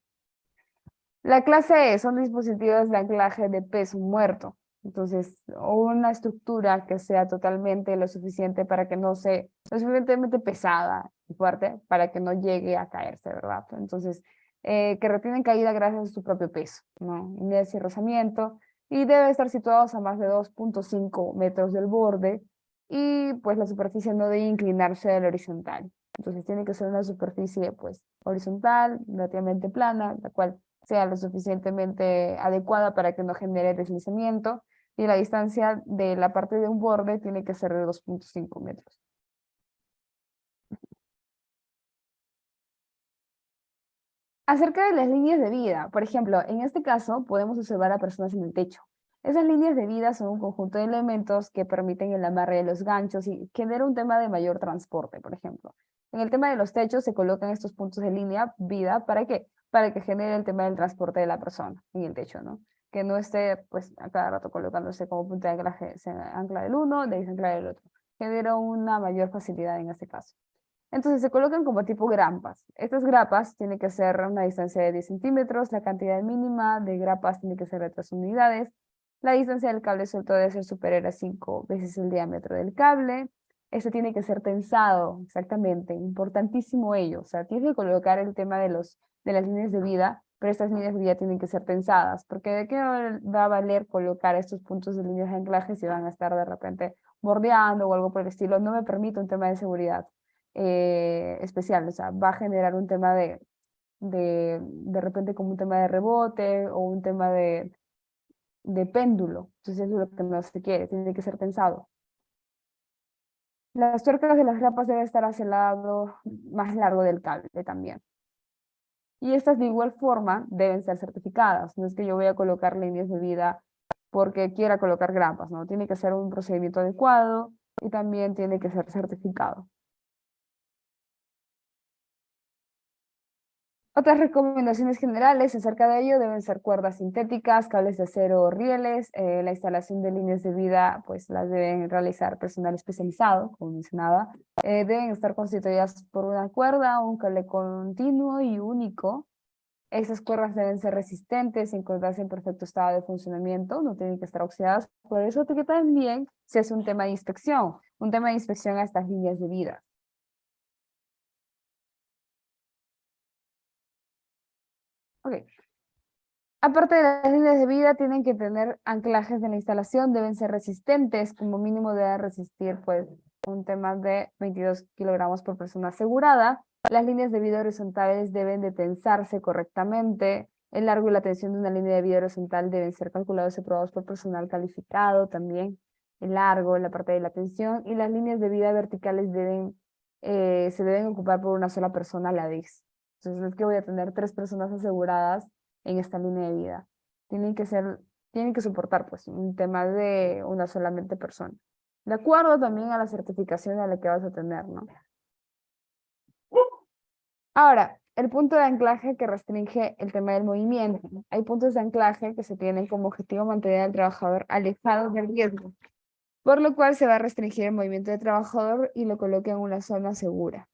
La clase E son dispositivos de anclaje de peso muerto. Entonces, o una estructura que sea totalmente lo suficiente para que no sea lo suficientemente pesada y fuerte para que no llegue a caerse, ¿verdad? Entonces, que retienen caída gracias a su propio peso, ¿no? Inercia y rozamiento, y debe estar situados a más de 2,5 metros del borde, y pues la superficie no debe inclinarse del horizontal. Entonces, tiene que ser una superficie, pues, horizontal, relativamente plana, la cual sea lo suficientemente adecuada para que no genere deslizamiento, y la distancia de la parte de un borde tiene que ser de 2,5 metros. Acerca de las líneas de vida, por ejemplo, en este caso podemos observar a personas en el techo. Esas líneas de vida son un conjunto de elementos que permiten el amarre de los ganchos y genera un tema de mayor transporte, por ejemplo. En el tema de los techos se colocan estos puntos de línea vida, ¿para qué? Para que genere el tema del transporte de la persona en el techo, ¿no? Que no esté, pues, a cada rato colocándose como punto de anclaje, se ancla del uno, de ahí se ancla del otro. Genera una mayor facilidad en este caso. Entonces se colocan como tipo grapas. Estas grapas tienen que ser una distancia de 10 centímetros, la cantidad mínima de grapas tiene que ser de 3 unidades, la distancia del cable suelto debe ser superior a 5 veces el diámetro del cable, este tiene que ser tensado, exactamente, importantísimo ello, o sea, tienes que colocar el tema de las líneas de vida, pero estas líneas de vida tienen que ser tensadas, porque ¿de qué va a valer colocar estos puntos de líneas de anclaje si van a estar de repente bordeando o algo por el estilo? No me permite un tema de seguridad especial, o sea, va a generar un tema de repente como un tema de rebote o un tema de péndulo, entonces eso es lo que no se quiere, tiene que ser tensado. Las tuercas de las grapas deben estar hacia el lado más largo del cable también. Y estas de igual forma deben ser certificadas, no es que yo voy a colocar líneas de vida porque quiera colocar grapas, ¿no? Tiene que ser un procedimiento adecuado y también tiene que ser certificado. Otras recomendaciones generales acerca de ello deben ser cuerdas sintéticas, cables de acero o rieles. La instalación de líneas de vida, pues las deben realizar personal especializado, como mencionaba. Deben estar constituidas por una cuerda, un cable continuo y único. Esas cuerdas deben ser resistentes y encontrarse en perfecto estado de funcionamiento, no tienen que estar oxidadas. Por eso que también se hace un tema de inspección a estas líneas de vida. Ok. Aparte de las líneas de vida, tienen que tener anclajes de la instalación, deben ser resistentes, como mínimo deben resistir pues un tema de 22 kilogramos por persona asegurada. Las líneas de vida horizontales deben de tensarse correctamente. El largo y la tensión de una línea de vida horizontal deben ser calculados y aprobados por personal calificado también. El largo, la parte de la tensión y las líneas de vida verticales se deben ocupar por una sola persona a la vez. Entonces es que voy a tener 3 personas aseguradas en esta línea de vida. Tienen que ser, tienen que soportar pues un tema de una solamente persona. De acuerdo también a la certificación a la que vas a tener, ¿no? Ahora, el punto de anclaje que restringe el tema del movimiento. Hay puntos de anclaje que se tienen como objetivo mantener al trabajador alejado del riesgo, por lo cual se va a restringir el movimiento del trabajador y lo coloca en una zona segura.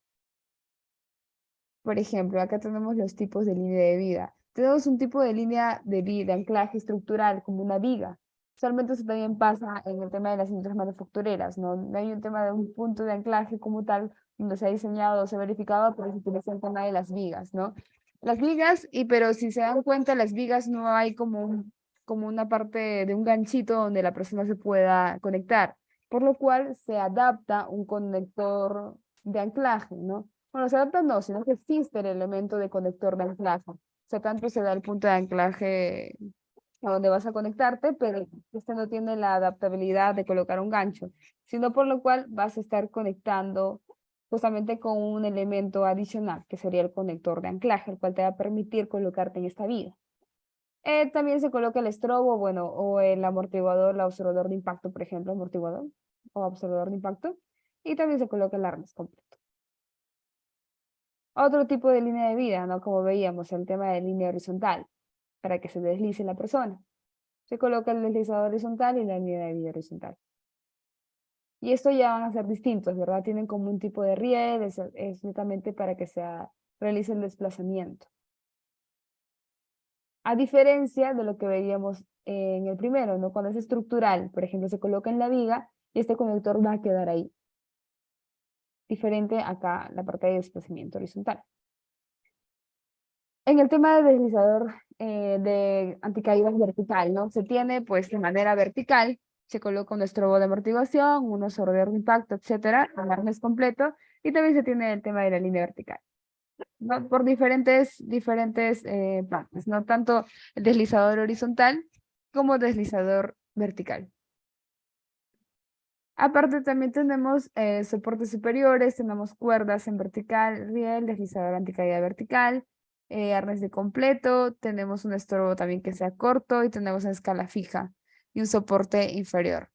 Por ejemplo, acá tenemos los tipos de línea de vida. Tenemos un tipo de línea de vida, anclaje estructural, como una viga. Usualmente eso también pasa en el tema de las industrias manufactureras, ¿no? No hay un tema de un punto de anclaje como tal, donde se ha diseñado o se ha verificado, pero se utiliza el tema de las vigas, ¿no? Las vigas, pero si se dan cuenta, las vigas no hay como una parte de un ganchito donde la persona se pueda conectar, por lo cual se adapta un conector de anclaje, ¿no? Bueno, se adapta no, sino que existe el elemento de conector de anclaje. O sea, tanto se da el punto de anclaje a donde vas a conectarte, pero este no tiene la adaptabilidad de colocar un gancho, sino por lo cual vas a estar conectando justamente con un elemento adicional, que sería el conector de anclaje, el cual te va a permitir colocarte en esta vía. También se coloca el estrobo, bueno, o el amortiguador, el observador de impacto, por ejemplo, amortiguador o observador de impacto, y también se coloca el arnés completo. Otro tipo de línea de vida, ¿no? Como veíamos, el tema de línea horizontal, para que se deslice la persona. Se coloca el deslizador horizontal y la línea de vida horizontal. Y esto ya van a ser distintos, ¿verdad? Tienen como un tipo de riel, es netamente para que se realice el desplazamiento. A diferencia de lo que veíamos en el primero, ¿no? Cuando es estructural, por ejemplo, se coloca en la viga y este conector va a quedar ahí. Diferente acá la parte de desplazamiento horizontal. En el tema de deslizador de anticaídas vertical, ¿no? Se tiene pues de manera vertical, se coloca un estrobo de amortiguación, un absorbedor de impacto, etcétera, un arnés completo, y también se tiene el tema de la línea vertical, ¿no? Por diferentes partes, no tanto el deslizador horizontal como deslizador vertical. Aparte también tenemos soportes superiores, tenemos cuerdas en vertical, riel, deslizador anticaída vertical, arnés de completo, tenemos un estorbo también que sea corto y tenemos una escala fija y un soporte inferior.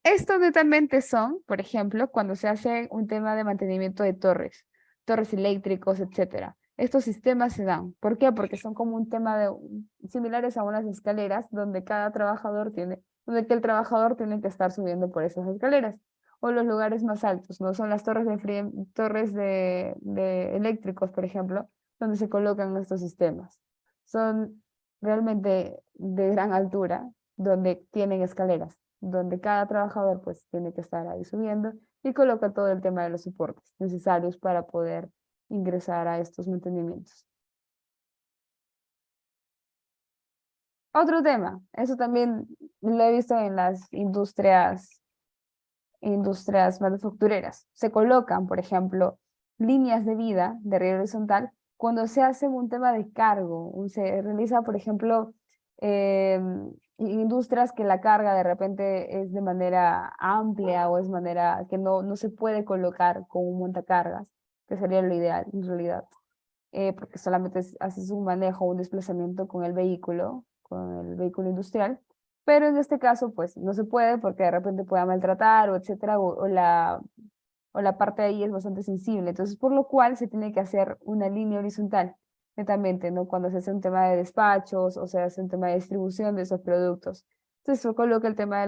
Estos netamente son, por ejemplo, cuando se hace un tema de mantenimiento de torres eléctricos, etcétera. Estos sistemas se dan. ¿Por qué? Porque son como un tema similares a unas escaleras donde cada trabajador donde que el trabajador tiene que estar subiendo por esas escaleras. O los lugares más altos, ¿no? Son las torres de eléctricos, por ejemplo, donde se colocan estos sistemas. Son realmente de gran altura, donde tienen escaleras, donde cada trabajador pues tiene que estar ahí subiendo y coloca todo el tema de los soportes necesarios para poder ingresar a estos mantenimientos. Otro tema, eso también lo he visto en las industrias manufactureras. Se colocan, por ejemplo, líneas de vida de riego horizontal cuando se hace un tema de cargo. Se realiza, por ejemplo, industrias que la carga de repente es de manera amplia o es manera que no se puede colocar con un montacargas, que sería lo ideal en realidad, porque solamente haces un manejo, un desplazamiento con el vehículo industrial, pero en este caso pues no se puede porque de repente pueda maltratar o etcétera, o la parte de ahí es bastante sensible, entonces por lo cual se tiene que hacer una línea horizontal. netamente, ¿no? Cuando se hace un tema de despachos o se hace un tema de distribución de esos productos. Entonces se coloca el tema de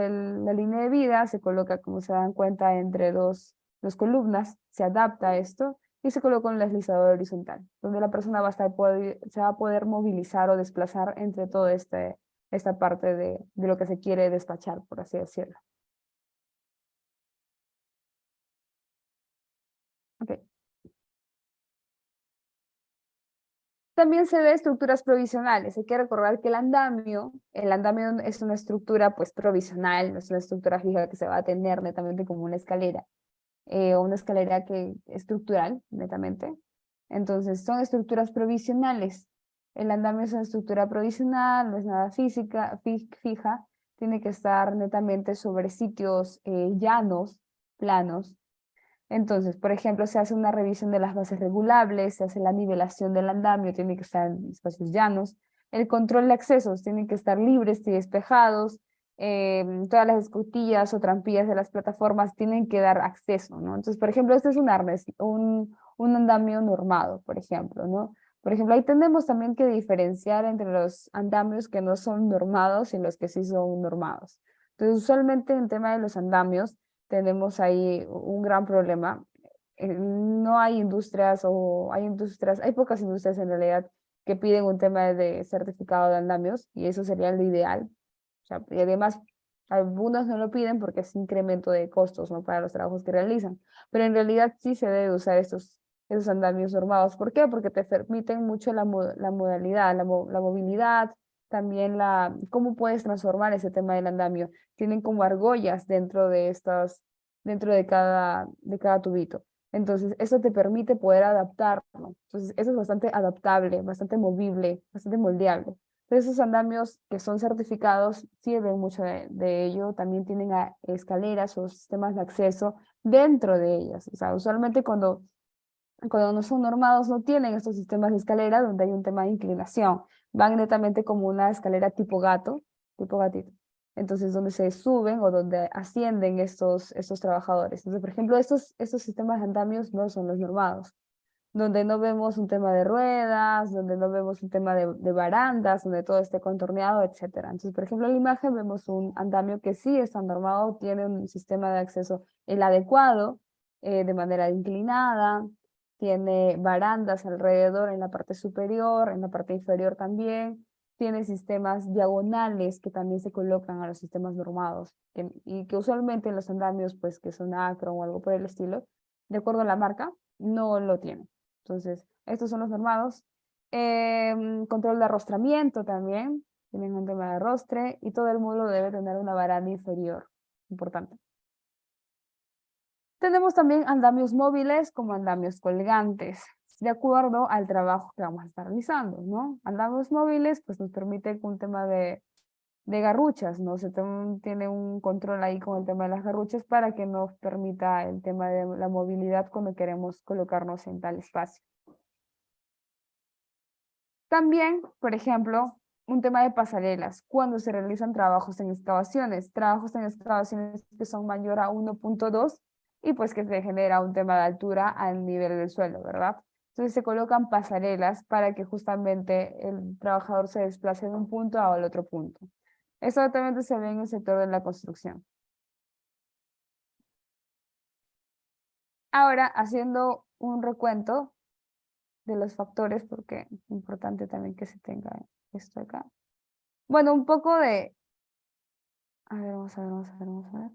la línea de vida, se coloca, como se dan cuenta, entre dos columnas, se adapta a esto y se coloca un deslizador horizontal, donde la persona va a se va a poder movilizar o desplazar entre toda esta parte de lo que se quiere despachar, por así decirlo. Ok. También se ve estructuras provisionales. Hay que recordar que el andamio es una estructura pues provisional, no es una estructura fija que se va a tener netamente como una escalera estructural, netamente. Entonces, son estructuras provisionales. El andamio es una estructura provisional, no es nada fija, tiene que estar netamente sobre sitios llanos, planos. Entonces, por ejemplo, se hace una revisión de las bases regulables, se hace la nivelación del andamio, tiene que estar en espacios llanos. El control de accesos tiene que estar libres y despejados. Todas las escotillas o trampillas de las plataformas tienen que dar acceso, ¿no? Entonces, por ejemplo, este es un arnés, un andamio normado, por ejemplo, ¿no? Por ejemplo, ahí tenemos también que diferenciar entre los andamios que no son normados y los que sí son normados. Entonces, usualmente en tema de los andamios, tenemos ahí un gran problema. No hay industrias hay pocas industrias en realidad que piden un tema de certificado de andamios y eso sería lo ideal. O sea, y además, algunos no lo piden porque es incremento de costos, ¿no? Para los trabajos que realizan. Pero en realidad sí se debe usar esos andamios normados. ¿Por qué? Porque te permiten mucho la modalidad, la movilidad, también cómo puedes transformar ese tema del andamio. Tienen como argollas dentro de cada tubito. Entonces, eso te permite poder adaptarlo. Entonces, eso es bastante adaptable, bastante movible, bastante moldeable. Entonces, esos andamios que son certificados sirven mucho de ello. También tienen escaleras o sistemas de acceso dentro de ellas. O sea, usualmente cuando no son normados no tienen estos sistemas de escalera donde hay un tema de inclinación. Van netamente como una escalera tipo gato, tipo gatito. Entonces, donde se suben o donde ascienden estos trabajadores. Entonces, por ejemplo, estos sistemas de andamios no son los normados, donde no vemos un tema de ruedas, donde no vemos un tema de barandas, donde todo esté contorneado, etcétera. Entonces, por ejemplo, en la imagen vemos un andamio que sí está normado, tiene un sistema de acceso el adecuado, de manera inclinada, tiene barandas alrededor en la parte superior, en la parte inferior también, tiene sistemas diagonales que también se colocan a los sistemas normados, y que usualmente en los andamios, pues que son acro o algo por el estilo, de acuerdo a la marca, no lo tienen. Entonces, estos son los normados. Control de arrostramiento también, tienen un tema de arrostre y todo el módulo debe tener una baranda inferior, importante. Tenemos también andamios móviles como andamios colgantes, de acuerdo al trabajo que vamos a estar realizando, ¿no? Andamios móviles, pues nos permite un tema de garruchas, ¿no? Tiene un control ahí con el tema de las garruchas para que nos permita el tema de la movilidad cuando queremos colocarnos en tal espacio. También, por ejemplo, un tema de pasarelas, cuando se realizan trabajos en excavaciones que son mayor a 1.2 y pues que se genera un tema de altura al nivel del suelo, ¿verdad? Entonces se colocan pasarelas para que justamente el trabajador se desplace de un punto al otro punto. Esto actualmente se ve en el sector de la construcción. Ahora, haciendo un recuento de los factores, porque es importante también que se tenga esto acá. Bueno, un poco a ver, vamos a ver.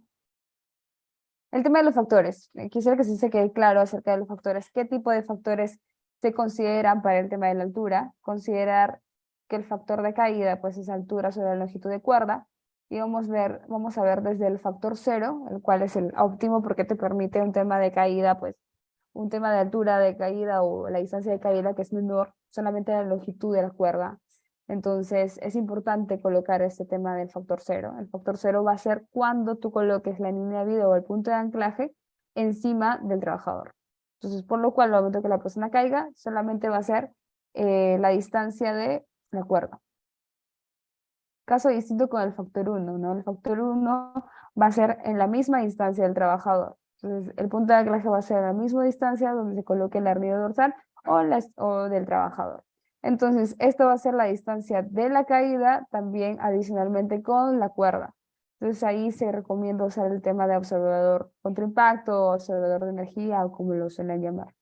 El tema de los factores. Quisiera que se quede claro acerca de los factores. ¿Qué tipo de factores se consideran para el tema de la altura? Considerar que el factor de caída, pues, es altura sobre la longitud de cuerda. Y vamos a ver desde el factor 0, el cual es el óptimo porque te permite un tema de caída, pues, un tema de altura de caída o la distancia de caída que es menor solamente a la longitud de la cuerda. Entonces, es importante colocar este tema del factor 0. El factor 0 va a ser cuando tú coloques la línea de vida o el punto de anclaje encima del trabajador. Entonces, por lo cual, al momento que la persona caiga, solamente va a ser la distancia de la cuerda. Caso distinto con el factor 1, ¿no? El factor 1 va a ser en la misma distancia del trabajador. Entonces, el punto de anclaje va a ser a la misma distancia donde se coloque el arnillo dorsal o del trabajador. Entonces, esto va a ser la distancia de la caída, también adicionalmente con la cuerda. Entonces, ahí se recomienda usar el tema de observador contra impacto, o observador de energía, o como lo suelen llamar.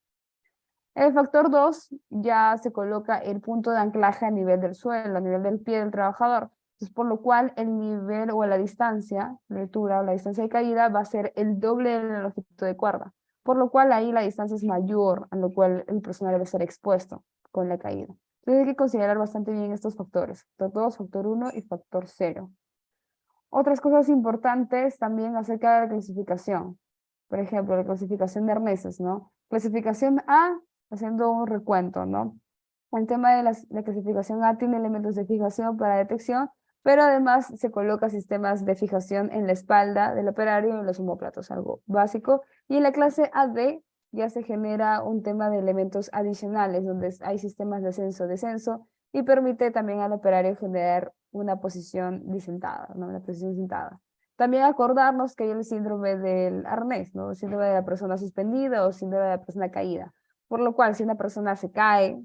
El factor 2 ya se coloca el punto de anclaje a nivel del suelo, a nivel del pie del trabajador. Entonces, por lo cual el nivel o la distancia de altura o la distancia de caída va a ser el doble de la longitud de cuerda. Por lo cual ahí la distancia es mayor, a lo cual el personal debe ser expuesto con la caída. Entonces hay que considerar bastante bien estos factores, factor 2, factor 1 y factor 0. Otras cosas importantes también acerca de la clasificación. Por ejemplo, la clasificación de arneses, ¿no? Clasificación A, haciendo un recuento, ¿no? El tema de la clasificación A tiene elementos de fijación para detección, pero además se coloca sistemas de fijación en la espalda del operario y en los omóplatos, algo básico. Y en la clase AD ya se genera un tema de elementos adicionales, donde hay sistemas de ascenso-descenso y permite también al operario generar una posición disentada, ¿no? Una posición sentada. También acordarnos que hay el síndrome del arnés, ¿no? El síndrome de la persona suspendida o síndrome de la persona caída. Por lo cual, si una persona se cae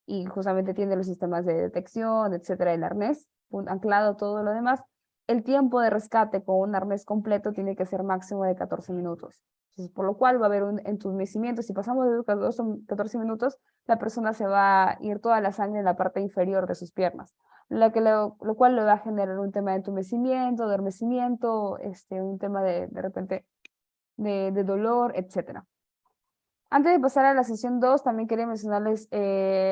y justamente tiene los sistemas de detección, etcétera, el arnés, anclado todo lo demás, el tiempo de rescate con un arnés completo tiene que ser máximo de 14 minutos. Entonces, por lo cual va a haber un entumecimiento. Si pasamos de 14 minutos, la persona se va a ir toda la sangre en la parte inferior de sus piernas, lo cual le va a generar un tema de entumecimiento, de adormecimiento, un tema de repente de dolor, etcétera. Antes de pasar a la sesión 2, también quería mencionarles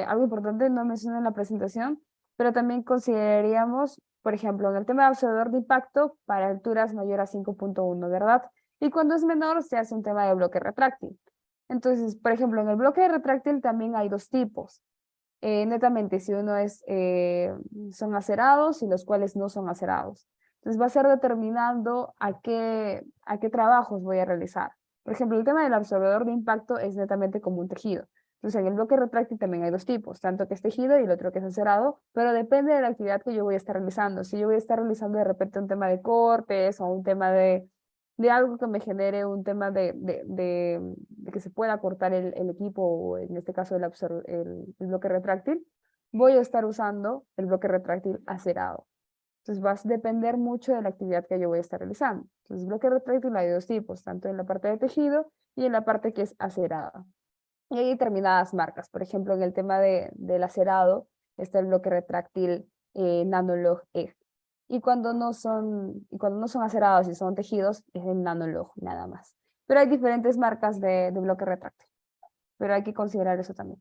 algo importante, no mencioné en la presentación, pero también consideraríamos, por ejemplo, en el tema de observador de impacto para alturas mayor a 5.1, ¿verdad? Y cuando es menor, se hace un tema de bloque retráctil. Entonces, por ejemplo, en el bloque retráctil también hay dos tipos. Netamente, si uno son acerados y los cuales no son acerados. Entonces, va a ser determinando a qué trabajos voy a realizar. Por ejemplo, el tema del absorbedor de impacto es netamente como un tejido. Entonces, en el bloque retráctil también hay dos tipos, tanto que es tejido y el otro que es acerado, pero depende de la actividad que yo voy a estar realizando. Si yo voy a estar realizando de repente un tema de cortes o un tema de algo que me genere un tema de que se pueda cortar el equipo, o en este caso el bloque retráctil, voy a estar usando el bloque retráctil acerado. Entonces va a depender mucho de la actividad que yo voy a estar realizando. Entonces, bloque retráctil hay dos tipos, tanto en la parte de tejido y en la parte que es acerada. Y hay determinadas marcas. Por ejemplo, en el tema del acerado está el bloque retráctil Nanolog E. Y cuando no son acerados y son tejidos, es el Nanolog nada más. Pero hay diferentes marcas de bloque retráctil. Pero hay que considerar eso también.